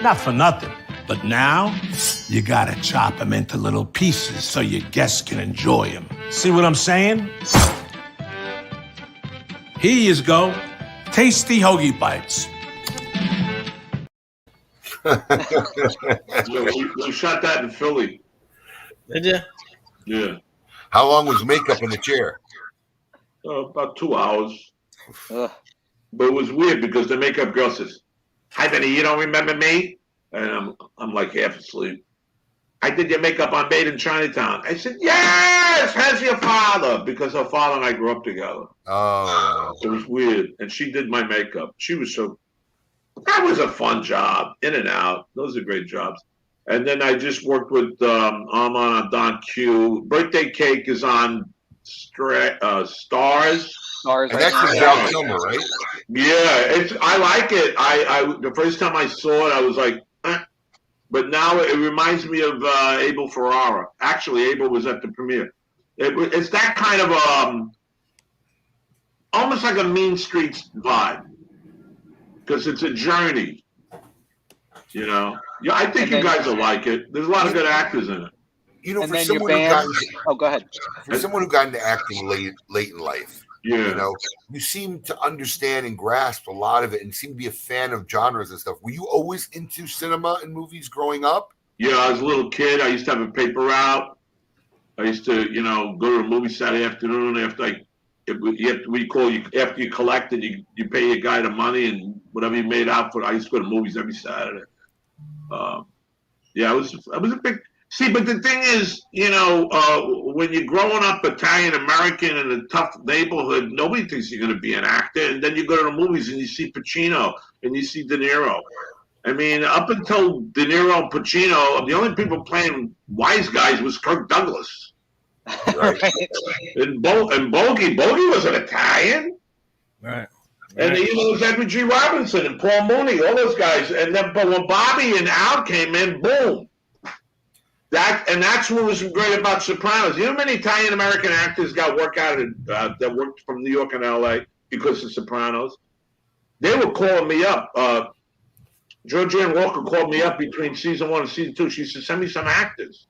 Not for nothing, but now you gotta chop them into little pieces so your guests can enjoy them. See what I'm saying? Here you go, tasty hoagie bites. We shot that in Philly. Did you? Yeah. How long was makeup in the chair? About 2 hours. But it was weird because the makeup girl says, "Hi, Benny, you don't remember me?" And I'm like half asleep. "I did your makeup on Made in Chinatown." I said, "Yes, how's your father?" Because her father and I grew up together. Oh. It was weird. And she did my makeup. She was so... That was a fun job, in and out. Those are great jobs. And then I just worked with Armand on Don Q. Birthday Cake is on Stars. Stars. And that's with Val Kilmer, right? Yeah, I like it. I the first time I saw it, I was like, eh. But now it reminds me of Abel Ferrara. Actually, Abel was at the premiere. It's that kind of almost like a Mean Streets vibe. Because it's a journey, you know. Yeah, I think you guys will like it. There's a lot of good actors in it. You know, for someone go ahead. For someone who got into acting late in life, yeah, you know, you seem to understand and grasp a lot of it, and seem to be a fan of genres and stuff. Were you always into cinema and movies growing up? Yeah, I was a little kid. I used to have a paper route. I used to, go to a movie Saturday afternoon after after you collected, you pay your guy the money and whatever you made out for. I used to go to movies every Saturday. I was a big. See, but the thing is, when you're growing up Italian American in a tough neighborhood, nobody thinks you're going to be an actor. And then you go to the movies and you see Pacino and you see De Niro. I mean, up until De Niro and Pacino, the only people playing wise guys was Kirk Douglas. Right. And Bogey was an Italian. Right. And it was Edward G. Robinson and Paul Mooney, all those guys. And then, but when Bobby and Al came in, boom. That's what was great about Sopranos. You know how many Italian American actors got work out that worked from New York and LA because of Sopranos? They were calling me up. Georgianne Walker called me up between season 1 and season 2. She said, "Send me some actors."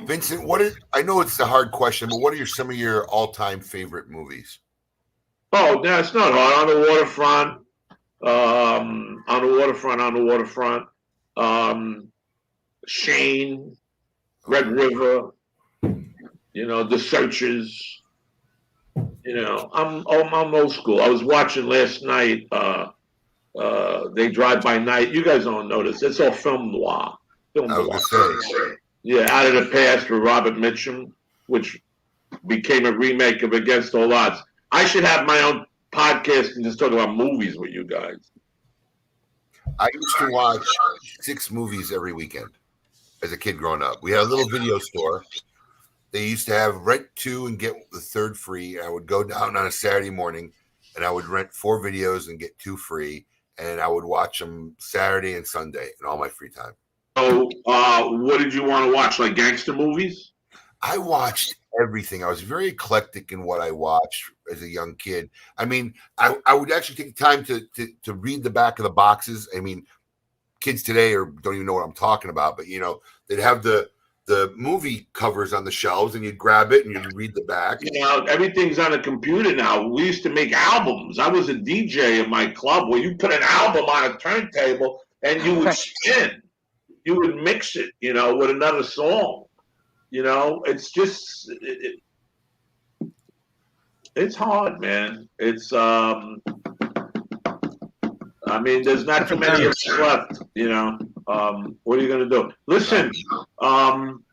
Vincent, I know it's a hard question, but what are some of your all-time favorite movies? Oh, that's not hard. On the waterfront. Shane, Red River, The Searchers. I'm old school. I was watching last night They Drive by Night. You guys don't notice. It's all film noir. Film I noir. was gonna say. Yeah, Out of the Past with Robert Mitchum, which became a remake of Against All Odds. I should have my own podcast and just talk about movies with you guys. I used to watch 6 movies every weekend as a kid growing up. We had a little video store. They used to have rent 2 and get the 3rd free. I would go down on a Saturday morning and I would rent 4 videos and get 2 free. And I would watch them Saturday and Sunday in all my free time. So, what did you want to watch? Like gangster movies? I watched everything. I was very eclectic in what I watched as a young kid. I mean, I would actually take the time to read the back of the boxes. I mean, kids today don't even know what I'm talking about, but they'd have the movie covers on the shelves, and you'd grab it and you'd read the back. Everything's on a computer now. We used to make albums. I was a DJ in my club where you put an album on a turntable and you would spin. You would mix it, with another song. It's just it's hard, man. It's there's not too many of us left. What are you gonna do? Listen, I'm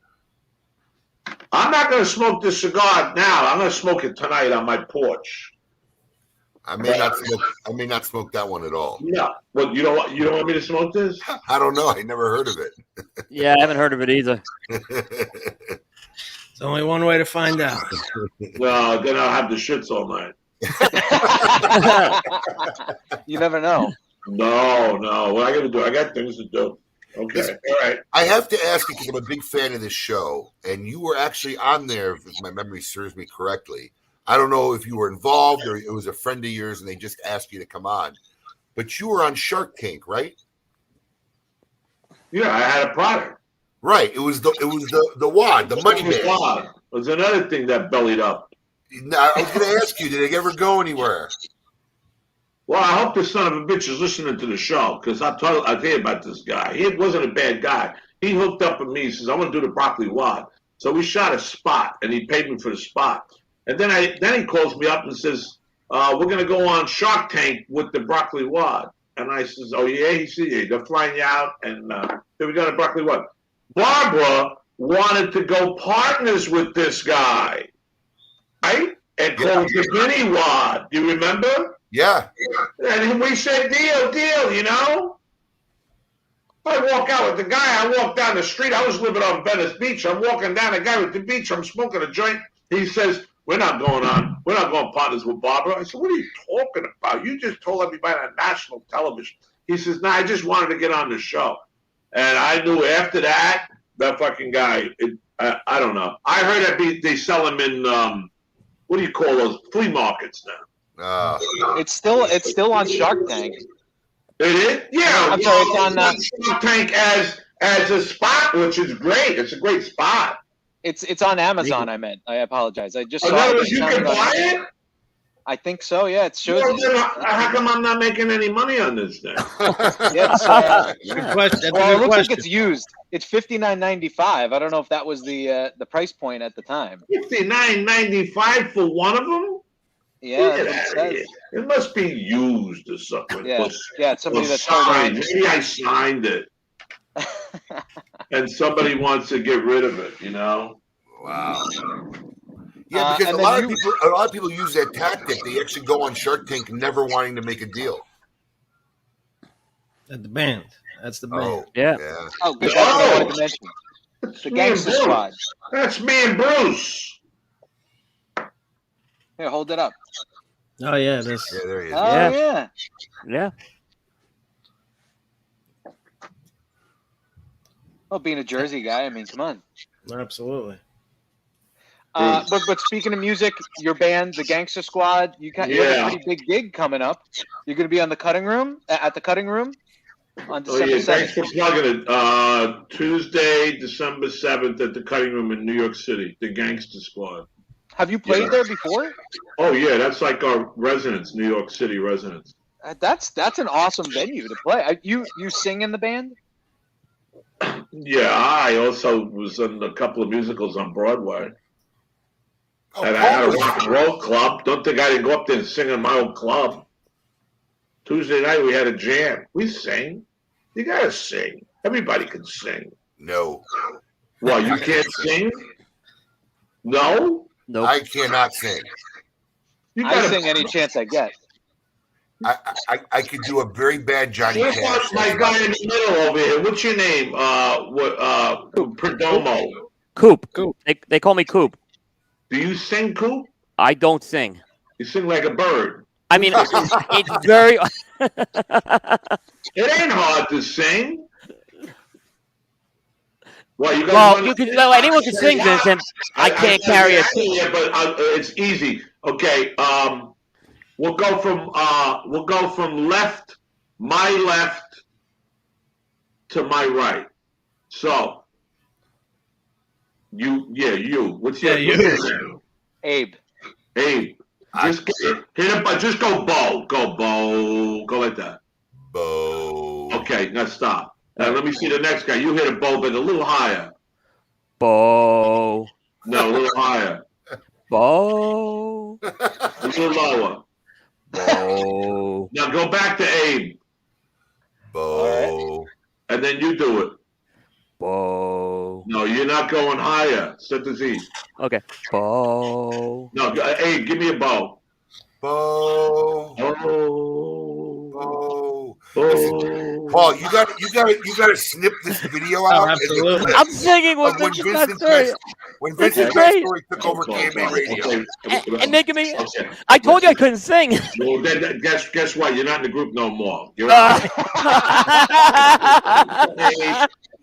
not gonna smoke this cigar now. I'm gonna smoke it tonight on my porch. I may not smoke that one at all. No, what you don't want me to smoke this? I don't know. I never heard of it. Yeah, I haven't heard of it either. It's only one way to find out. Well, then I'll have the shits all night. You never know. No. What I got to do? I got things to do. Okay. All right. I have to ask you because I'm a big fan of this show, and you were actually on there, if my memory serves me correctly. I don't know if you were involved or it was a friend of yours and they just asked you to come on. But you were on Shark Tank, right? Yeah, I had a product. Right. It was the wad, the money man. It was another thing that bellied up. Now, I was going to ask you, did it ever go anywhere? Well, I hope this son of a bitch is listening to the show because I'll tell you about this guy. He wasn't a bad guy. He hooked up with me. He says, I want to do the broccoli wad. So we shot a spot, and he paid me for the spot. And then he calls me up and says, we're going to go on Shark Tank with the broccoli wad. And I says, oh, yeah? He said, yeah, they're flying you out. And then we got a broccoli wad. Barbara wanted to go partners with this guy, right? And called the mini wad. You remember? Yeah. And we said, deal, I walk out with the guy. I walk down the street. I was living on Venice Beach. I'm walking down the guy with the beach. I'm smoking a joint. He says, we're not going partners with Barbara. I said, what are you talking about? You just told everybody on national television. He says, I just wanted to get on the show. And I knew after that fucking guy, I don't know. I heard that they sell him in, what do you call those, flea markets now. It's still on Shark Tank. It is? Yeah. I'm sorry, it's on Shark Tank as a spot, which is great. It's a great spot. It's on Amazon. I meant. I apologize. I just saw it. You can buy it? I think so. Yeah, it shows. How come I'm not making any money on this then? Yeah, good question. Well, it looks like it's used. It's $59.95. I don't know if that was the price point at the time. $59.95 for one of them? Yeah, it says. It must be used or something. Yeah, it's somebody that's signed. Maybe I signed it. And somebody wants to get rid of it, Wow. Yeah, because a lot of people use that tactic. They actually go on Shark Tank never wanting to make a deal. At the band. That's the band. Oh, yeah. Oh, good. That's what I wanted to mention. The Gangster Squad. That's me and Bruce. Here, hold it up. Oh, yeah. This. Yeah, there he is. Oh, yeah. Yeah. Well, being a Jersey guy, I mean, come on. Absolutely. But speaking of music, your band, the Gangster Squad, you have a pretty big gig coming up. You're going to be on the Cutting Room at the Cutting Room on December 7th. Thanks for plugging it. Tuesday, December 7th at the Cutting Room in New York City, the Gangster Squad. Have you played there before? Oh yeah, that's like our residence, New York City residence. That's an awesome venue to play. You sing in the band? Yeah, I also was in a couple of musicals on Broadway. And I had a rock and roll club. Don't think I didn't go up there and sing in my own club. Tuesday night we had a jam. We sang. You gotta sing. Everybody can sing. No. Well, you can't sing? No? Nope. I cannot sing. I sing any chance I get. I could do a very bad Johnny What Cash. about my guy in the middle over here? What's your name? Perdomo. Coop. They call me Coop. Do you sing, Coop? I don't sing. You sing like a bird. I mean, it's very. It ain't hard to sing. Well, you anyone can sing, Vincent. I can't carry it. Yeah, but it's easy. Okay, we'll go from left, my left, to my right. So you. What's your name? Abe. Just hit it. Just go bow. Go bow. Go like that. Bow. Okay, now stop. Now let me see the next guy. You hit a bow, but a little higher. Bow. No, a little higher. Bow. A little lower. Bow. Now go back to Abe. Bow. Right. And then you do it. Bow. No, you're not going higher. Set the Z. Okay. Bow. No, Abe, give me a bow. Bow. Oh. Listen, Paul, you got to snip this video out. Absolutely. I'm singing with when Vincent Vincent Pastore took over KMA Radio. And making me. I told you I couldn't sing. Well, then, guess what? You're not in the group no more. You're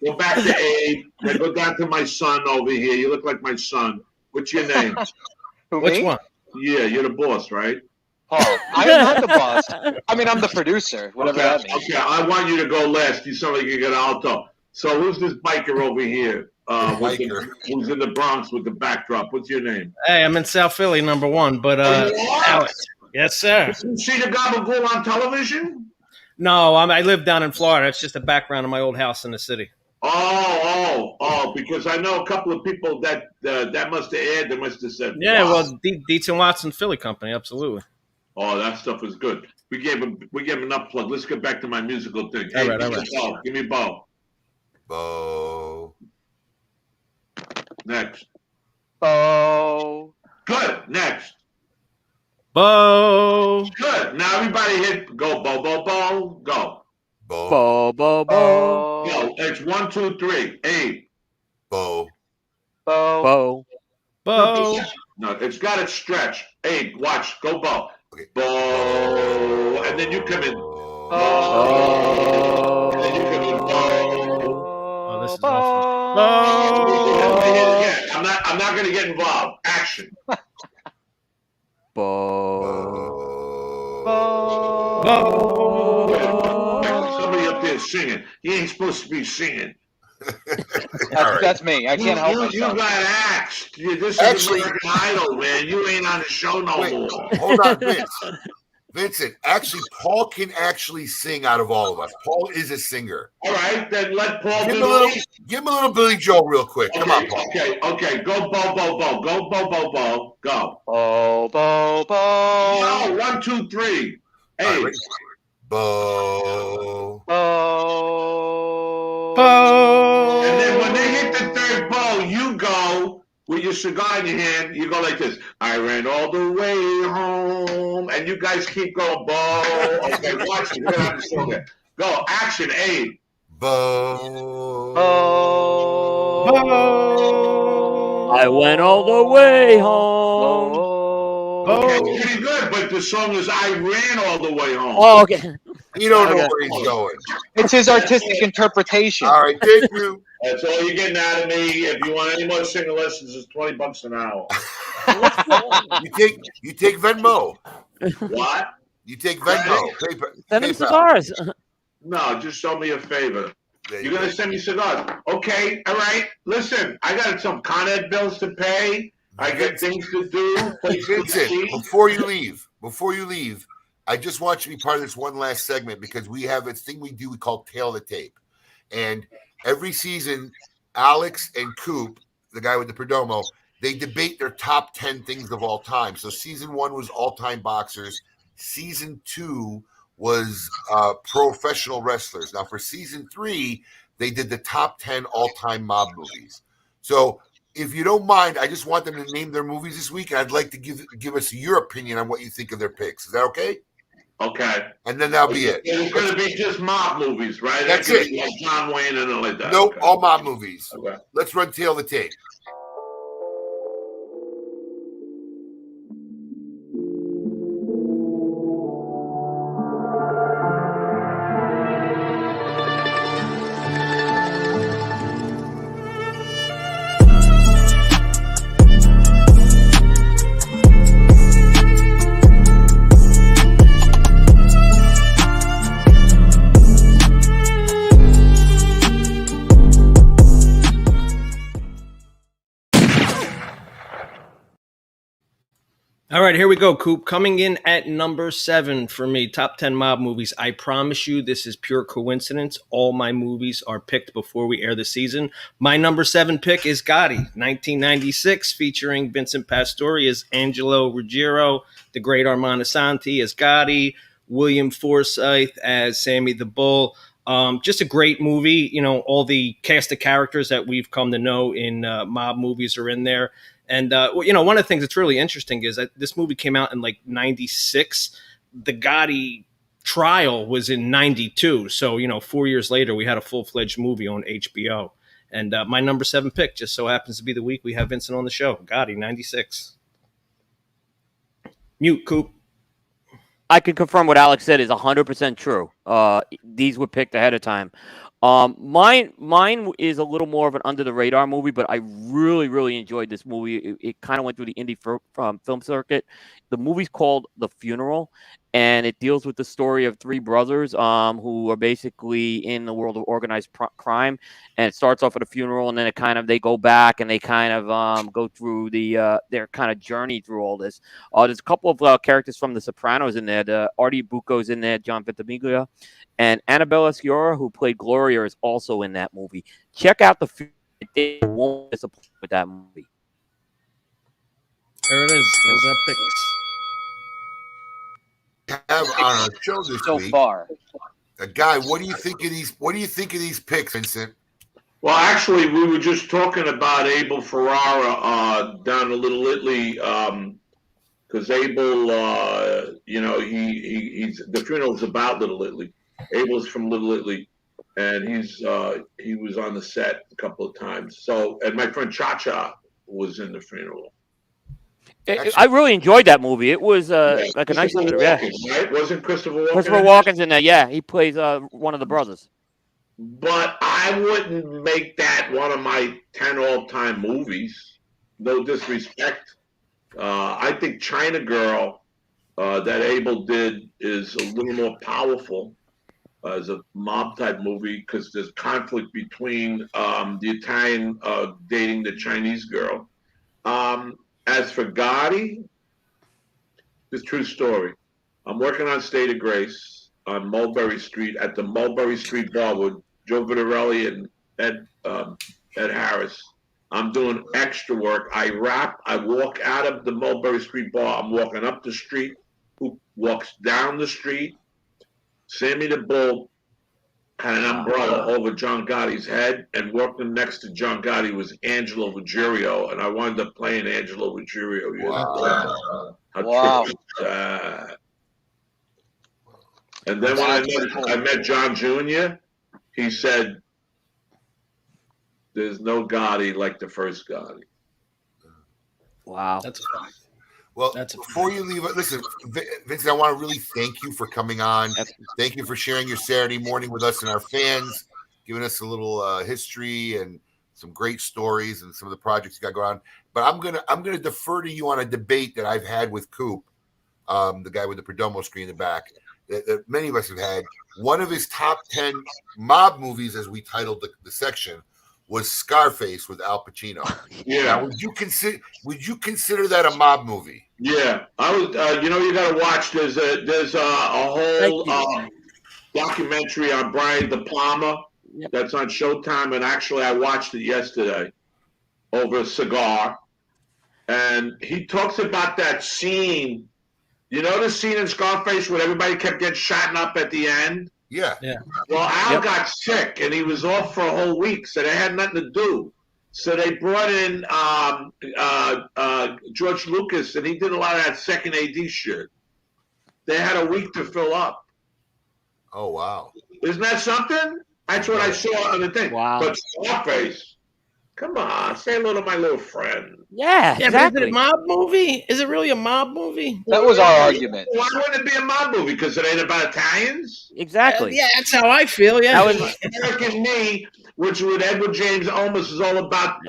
Go back to Abe. Then go down to my son over here. You look like my son. What's your name? Which one? Yeah, you're the boss, right? Oh, I am not the boss. I mean, I'm the producer, whatever that means. Okay, I want you to go last. You sound like you got an alto. So who's this biker over here? Who's in the Bronx with the backdrop? What's your name? Hey, I'm in South Philly, number one. But Alex. Yes, sir. You see the Gabagool on television? No, I live down in Florida. It's just the background of my old house in the city. Oh, because I know a couple of people that must have aired. They must have said, yeah, wow. well, Dietz and Watson Philly Company, absolutely. Oh, that stuff is good. We gave him enough plug. Let's get back to my musical thing. All Hey, right. Give me a bow. Bow. Next. Bow. Good. Next. Bow. Good. Now everybody hit. Go bow, bow, bow. Go. Bow, bow, bow. Go. It's 1, 2, 3. 8. Bow. Bow. Bow. Bow. No, it's got to stretch. 8. Watch. Go bow. Okay. Bow. And then you come in. Bow. And then you come in. Bow. Oh, this is awful. Bow. I'm not going to get involved. Action. Somebody up there singing. You ain't supposed to be singing. That's me. I can't help myself. You got axed. This is American Idol, man. You ain't on the show no more. Hold on, Vincent. Actually, Paul can actually sing out of all of us. Paul is a singer. All right, then let Paul give him a little Billy Joel real quick. Come on, Paul. Okay. Go, bow, bow, bow. Go, bow, bow, bow. Go. Bow, bow, bow. No, 1, 2, 3. 8. Right, bow. Bow. Bow. And then when they hit the third bow, you go with your cigar in your hand. You go like this. I ran all the way home. And you guys keep going. Bow. Okay, watch it. We're going to have to show that. Go. Action. 8. Bow. Bow. Bow. I went all the way home. Okay, pretty good, but the song is I ran all the way home. Oh, okay. You don't know where he's going. It's his artistic interpretation. All right, thank you. That's all you're getting out of me. If you want any more singing lessons, it's $20 an hour. You take Venmo. What? You take Venmo. Send him cigars. No, just show me a favor. You're going to send me cigars. Okay, all right. Listen, I got some Con Ed bills to pay. I got things to do. Vincent, before you leave, I just want you to be part of this one last segment because we have a thing we do we call Tail the Tape. And every season, Alex and Coop, the guy with the Perdomo, they debate their top 10 things of all time. So season 1 was all-time boxers. Season 2 was professional wrestlers. Now, for season 3, they did the top 10 all-time mob movies. So, if you don't mind, I just want them to name their movies this week, and I'd like to give us your opinion on what you think of their picks. Is that okay? Okay. And then that'll be it. It's going to be just mob movies, right? That's That could it. be like John Wayne and all like that. Nope, Okay. all mob movies. Okay. Let's run tail the tape. All right, here we go, Coop. Coming in at number 7 for me, top 10 mob movies. I promise you this is pure coincidence. All my movies are picked before we air the season. My number 7 pick is Gotti, 1996, featuring Vincent Pastore as Angelo Ruggiero, the great Armand Asante as Gotti, William Forsythe as Sammy the Bull. Just a great movie. You know, all the cast of characters that we've come to know in mob movies are in there. And, you know, one of the things that's really interesting is that this movie came out in like 96. The Gotti trial was in 92. So, you know, 4 years later, we had a full-fledged movie on HBO. And my number 7 pick just so happens to be the week we have Vincent on the show. Gotti, 96. Mute, Coop. I can confirm what Alex said is 100% true. These were picked ahead of time. Mine is a little more of an under the radar movie, but I really enjoyed this movie. It kind of went through the indie film circuit. The movie's called The Funeral, and it deals with the story of 3 brothers who are basically in the world of organized crime. And it starts off at a funeral, and then they go back and they kind of go through their kind of journey through all this. There's a couple of characters from The Sopranos in there. Artie Bucco's in there, John Ventimiglia. And Annabella Sciorra, who played Gloria, is also in that movie. Check out The Funeral. They won't disappoint with that movie. There it is. Those are picks. Have on our show this So week, far. Guy, what do you think of these? What do you think of these picks, Vincent? Well, actually, we were just talking about Abel Ferrara down in Little Italy, because Abel, you know, he's the funeral's about Little Italy. Abel's from Little Italy, and he was on the set a couple of times. So, and my friend Cha-Cha was in the funeral. I really enjoyed that movie. It was like a nice little, right? Wasn't Christopher Walken? Christopher Walken's in there. Yeah, he plays one of the brothers. But I wouldn't make that one of my 10 all-time movies. No disrespect. I think China Girl that Abel did is a little more powerful as a mob-type movie because there's conflict between the Italian dating the Chinese girl. As for Gotti, it's a true story. I'm working on State of Grace on Mulberry Street at the Mulberry Street Bar with Joe Vitarelli and Ed Harris. I'm doing extra work. I rap. I walk out of the Mulberry Street Bar. I'm walking up the street. Who walks down the street? Sammy the Bull had an umbrella over John Gotti's head, and working next to John Gotti was Angelo Ruggiero, and I wound up playing Angelo Ruggiero. Wow. Wow. And then when I met John Jr., he said, "There's no Gotti like the first Gotti." Wow. That's a fact. Well, before you leave, listen, Vincent, I want to really thank you for coming on. Thank you for sharing your Saturday morning with us and our fans, giving us a little history and some great stories and some of the projects you got going on. But I'm gonna defer to you on a debate that I've had with Coop, the guy with the Perdomo screen in the back, that many of us have had. One of his top 10 mob movies, as we titled the section, was Scarface with Al Pacino. Yeah. Now, would you consider that a mob movie? Yeah, I was. You know, you got to watch. There's a whole documentary on Brian De Palma that's on Showtime, and actually, I watched it yesterday over a cigar, and he talks about that scene You know the scene in Scarface where everybody kept getting shot up at the end? Yeah. Well, Al got sick and he was off for a whole week, so they had nothing to do. So they brought in George Lucas, and he did a lot of that second AD shit. They had a week to fill up. Oh, wow. Isn't that something? That's what I saw on the thing. Wow. But Scarface, come on, say hello to my little friend. Yeah, But is it a mob movie? Is it really a mob movie? That was our argument. Why wouldn't it be a mob movie? Because it ain't about Italians? Exactly. Yeah, that's how I feel. Yeah. That was American Me, which with Edward James Olmos is all about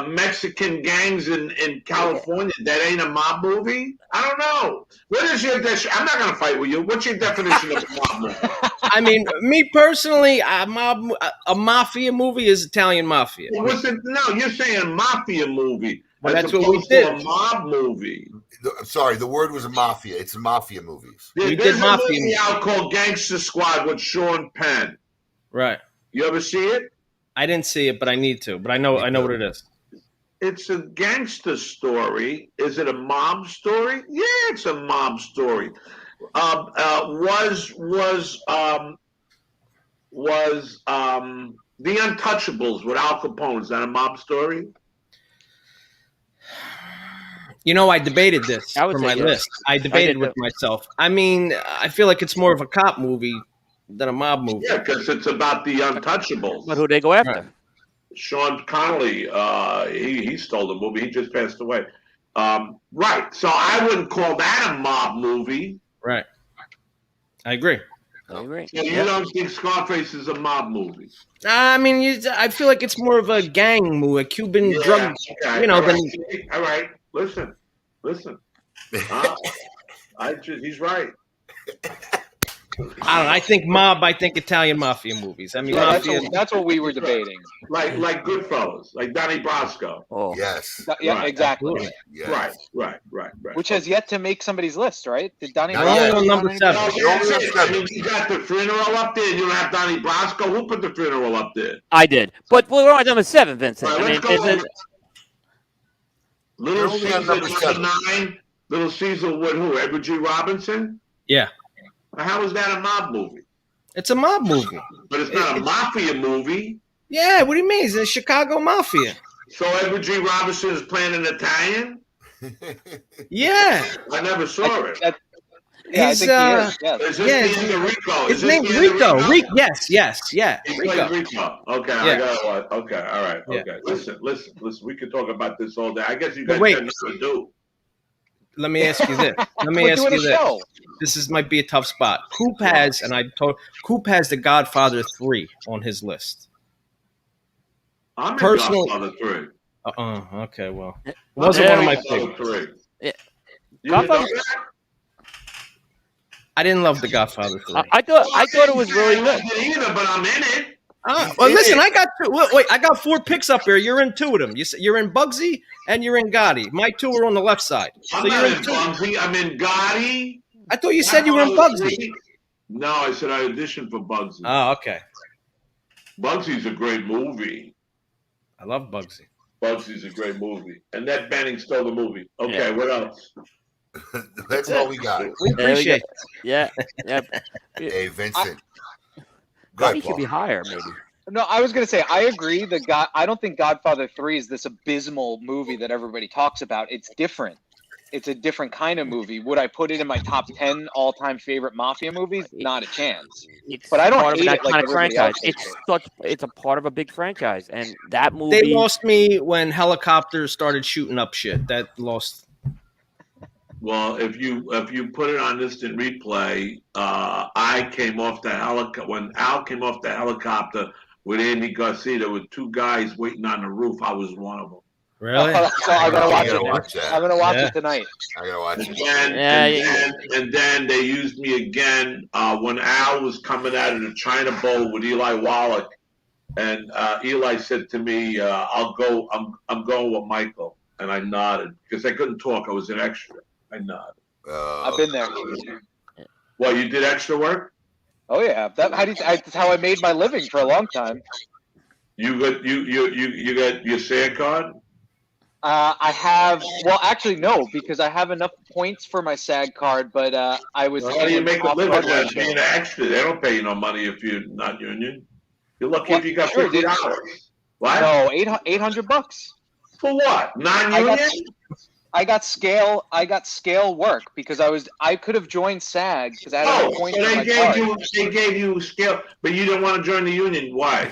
Mexican gangs in California. That ain't a mob movie? I don't know. What is your definition? I'm not going to fight with you. What's your definition of a mob movie? I mean, me personally, a mafia movie is Italian mafia. No, you're saying a mafia movie. Well, as that's what we opposed to did. A mob movie. Sorry, the word was a mafia. It's mafia movies. There's a movie out called Gangster Squad with Sean Penn. Right. You ever see it? I didn't see it, but I need to. But I know what it is. It's a gangster story. Is it a mob story? Yeah, it's a mob story. Was The Untouchables with Al Capone? Is that a mob story? You know, I debated this I would for say my yes. list. I debated with myself. I mean, I feel like it's more of a cop movie than a mob movie. Yeah, because it's about the Untouchables. But who they go after? Right. Sean Connolly, he stole the movie. He just passed away. Right. So I wouldn't call that a mob movie. Right. I agree. I agree. So you don't think Scarface is a mob movie? I mean, I feel like it's more of a gang movie, a Cuban drug. Okay. You know, all right. Listen. He's right. I don't know. I think mob. I think Italian mafia movies. I mean, mafia. That's what we were debating. Like Goodfellas, like Donnie Brasco. Oh, yes. Yeah, Right. exactly. Yes. Right. Which has yet to make somebody's list, right? Did Donnie Not Brasco yet. on number on 7. No, that's it. I mean, you got the funeral up there, and you don't have Donnie Brasco. Who put the funeral up there? I did. But we're on number 7, Vincent. All I right, mean, let's go. Little You're only Caesar, on number number 7. 9. Little Caesar with who? Edward G. Robinson? Yeah, How is that a mob movie? it's a mob movie. But it's not a mafia movie. Yeah, what do you mean? It's a Chicago mafia. So Edward G. Robinson is playing an Italian? Yeah. I never saw it. Yeah, He's, I think he is. Is this yeah, the end of Rico? His name's Rico. Yes, yeah. He Rico. plays Rico. Okay, Yeah. I got one. Okay, all right. Yeah. Okay, listen. We could talk about this all day. I guess you guys But wait. got nothing to do. Let me ask you this. We're doing a show. This might be a tough spot. Coop has the Godfather 3 on his list. I'm in Personal- Godfather 3. Okay, well. It wasn't one of my favorites. Godfather 3. Yeah. You didn't know Godfather- that? I didn't love the Godfather 3. I thought it was really I good. didn't either, but I'm in it. Well, listen, I got two. Wait, I got 4 picks up here. You're in 2 of them. You're in Bugsy and you're in Gotti. My 2 are on the left side. So I'm you're not in in 2. Bugsy. I'm in Gotti. I thought you said you were in Bugsy. No, I said I auditioned for Bugsy. Oh, okay. Bugsy's a great movie. I love Bugsy. Bugsy's a great movie. And Ned Banning stole the movie. Okay, Yeah. what else? That's all we got. We appreciate it. Yeah. Hey, Vincent. Go ahead, He should Paul. be higher, maybe. No, I was going to say, I agree. I don't think Godfather 3 is this abysmal movie that everybody talks about. It's different. It's a different kind of movie. Would I put it in my top 10 all-time favorite mafia movies? Not a chance. But I don't part of hate that it like kind of everybody franchise. else. It's a part of a big franchise, and that movie. They lost me when helicopters started shooting up shit. That lost. Well, if you put it on instant replay, I came off the helicopter when Al came off the helicopter with Andy Garcia. There were 2 guys waiting on the roof. I was one of them. Really? So I'm going to watch it. watch that. I'm going to watch it tonight. I gotta watch it. And then they used me again when Al was coming out of the China Bowl with Eli Wallach, and Eli said to me, "I'll go. I'm going with Michael." And I nodded because I couldn't talk. I was an extra. I nodded. I've been there. Well, you did extra work. Oh yeah, that's how I made my living for a long time. You got your SAG card. I have. Well, actually, no, because I have enough points for my SAG card. But I was Well, how do you in make a living off-Broadway as being an extra? They don't pay you no money if you're not union. You're lucky What? if you got Sure, dude. $50. What? No, $800. For what? Non-union? I got scale work because I could have joined SAG because I had enough points so for they my gave card. they gave you scale, but you didn't want to join the union. Why?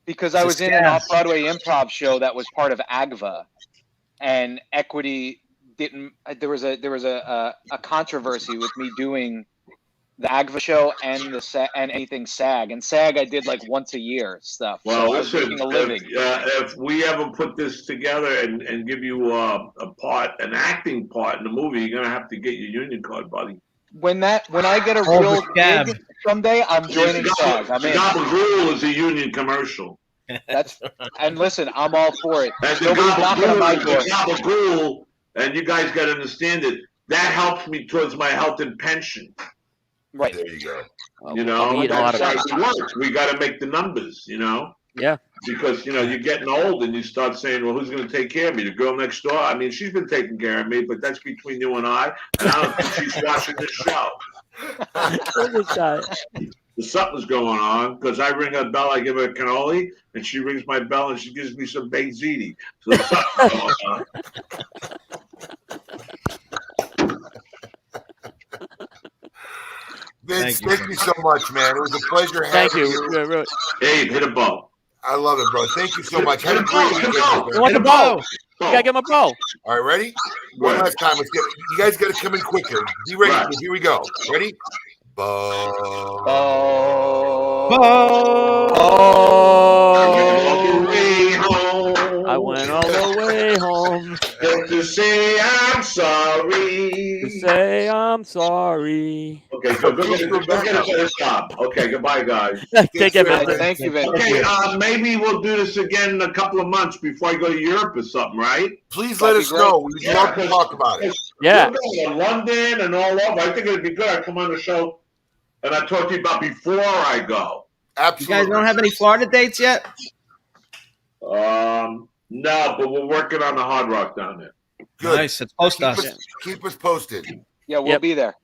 Because I was in an off-Broadway improv show that was part of AGVA, and Equity didn't. There was a controversy with me doing the AGVA show and and anything SAG. And SAG I did like once a year stuff. Well, so I was listen, making a living. if we ever put this together and give you an acting part in the movie, you're gonna have to get your union card, buddy. When I get a real gig someday, I'm joining SAG. I'm in. Gabagool is a union commercial. And listen, I'm all for it. And Nobody's knocking on my door. Gabagool, and you guys got to understand it. That helps me towards my health and pension. Right. There you go. You know, that's how it works. We got to make the numbers, you know? Yeah. Because, you're getting old and you start saying, well, who's going to take care of me? The girl next door? I mean, she's been taking care of me, but that's between you and I don't think she's watching the show. Something's going on because I ring her bell, I give her a cannoli, and she rings my bell and she gives me some baked ziti. So something's going on. Vince, thank you so much, man. It was a pleasure having you. Abe, hit a bow. I love it, bro. Thank you so much. Have a great weekend. You want the bow? You gotta get my bow. All right, ready? One last time. Let's get. You guys got to come in quicker. Be ready. Right. Here we go. Ready? Bow. I went all the way home to say I'm sorry. To say I'm sorry. Okay, so go get a stop. Okay, goodbye, guys. Take care, Vincent. Thank you, Vince. Okay, maybe we'll do this again in a couple of months before I go to Europe or something, right? Please let us know. We'd love to talk about it. Yeah. We're going to London and all over. I think it'd be good. I come on the show and I talk to you about before I go. Absolutely. You guys don't have any Florida dates yet? No, but we're working on the Hard Rock down there. Good. Nice. It's post us. Keep us posted. Yeah, we'll be there.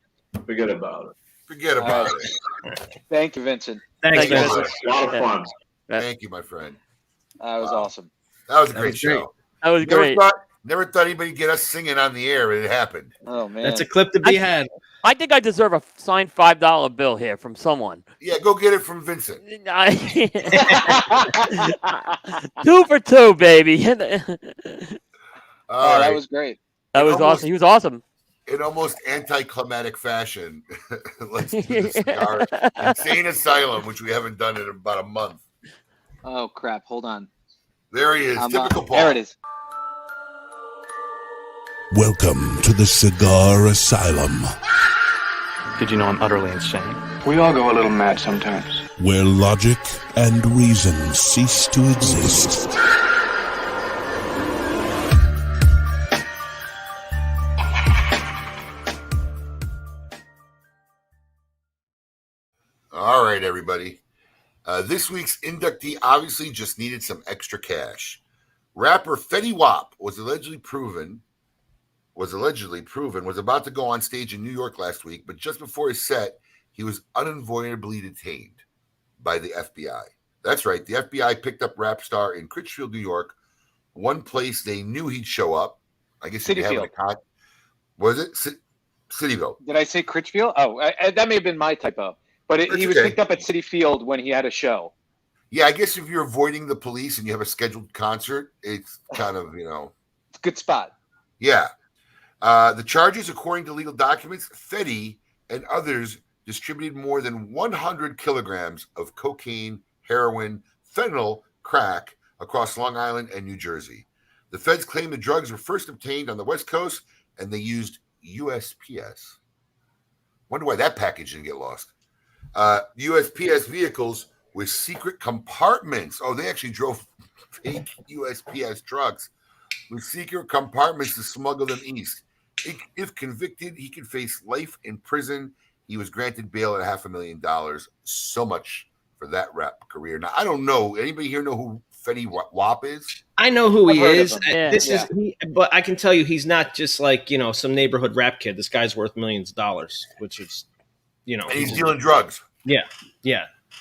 Forget about it. Forget about it. Thank you, Vincent. Thanks, A Vincent. lot of fun. Thank you, my friend. That was awesome. That was a great show. That was great. Never thought anybody'd get us singing on the air. It happened. Oh, man. That's a clip to be had. I think I deserve a signed $5 bill here from someone. Yeah, go get it from Vincent. 2 for 2, baby. That was great. That was awesome. He was awesome. In almost anticlimactic fashion, let's do the cigar Insane Asylum, which we haven't done in about a month. Oh, crap. Hold on. There he is. Typical Paul. There it is. Welcome to the Cigar Asylum, Did you know I'm utterly insane? We all go a little mad sometimes. where logic and reason cease to exist. All right, everybody. This week's inductee obviously just needed some extra cash. Rapper Fetty Wap was allegedly proven was about to go on stage in New York last week, but just before his set, he was unavoidably detained by the FBI. That's right. The FBI picked up rap star in Critchfield, New York, one place they knew he'd show up. I guess he'd have a was it Cityville? Did I say Critchfield? Oh, that may have been my typo. But he was picked up at Citi Field when he had a show. Yeah, I guess if you're avoiding the police and you have a scheduled concert, it's kind of, It's a good spot. Yeah. The charges, according to legal documents, Fetty and others distributed more than 100 kilograms of cocaine, heroin, fentanyl, crack across Long Island and New Jersey. The feds claim the drugs were first obtained on the West Coast and they used USPS. Wonder why that package didn't get lost. USPS vehicles with secret compartments. Oh, they actually drove fake USPS trucks with secret compartments to smuggle them east. If convicted, he could face life in prison. He was granted bail at $500,000. So much for that rap career. Now, I don't know. Anybody here know who Fetty Wap is? I know who I've he heard of is. him. Yeah. This is, but I can tell you, he's not just like some neighborhood rap kid. This guy's worth millions of dollars, which is, And he's dealing drugs. Yeah,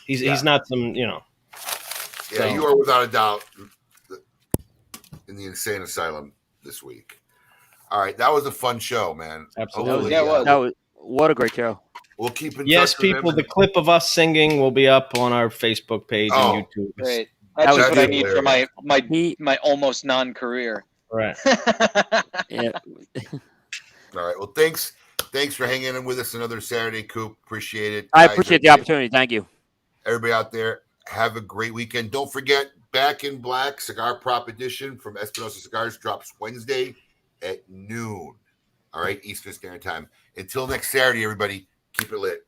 he's not some Yeah, So- you are without a doubt in the insane asylum this week. All right, that was a fun show, man. Absolutely. That was what a great show. We'll keep in Yes, touch with people. him The clip of us singing will be up on our Facebook page Oh, and YouTube. Great. That's just what I need for hilarious. my almost non-career. Right. Yeah. All right. Well, thanks for hanging in with us another Saturday, Coop. Appreciate it. I Guys, appreciate the opportunity. Thank you. Everybody out there, have a great weekend. Don't forget, Back in Black Cigar Prop Edition from Espinosa Cigars drops Wednesday at noon. All right, Eastern Standard Time. Until next Saturday, everybody, keep it lit.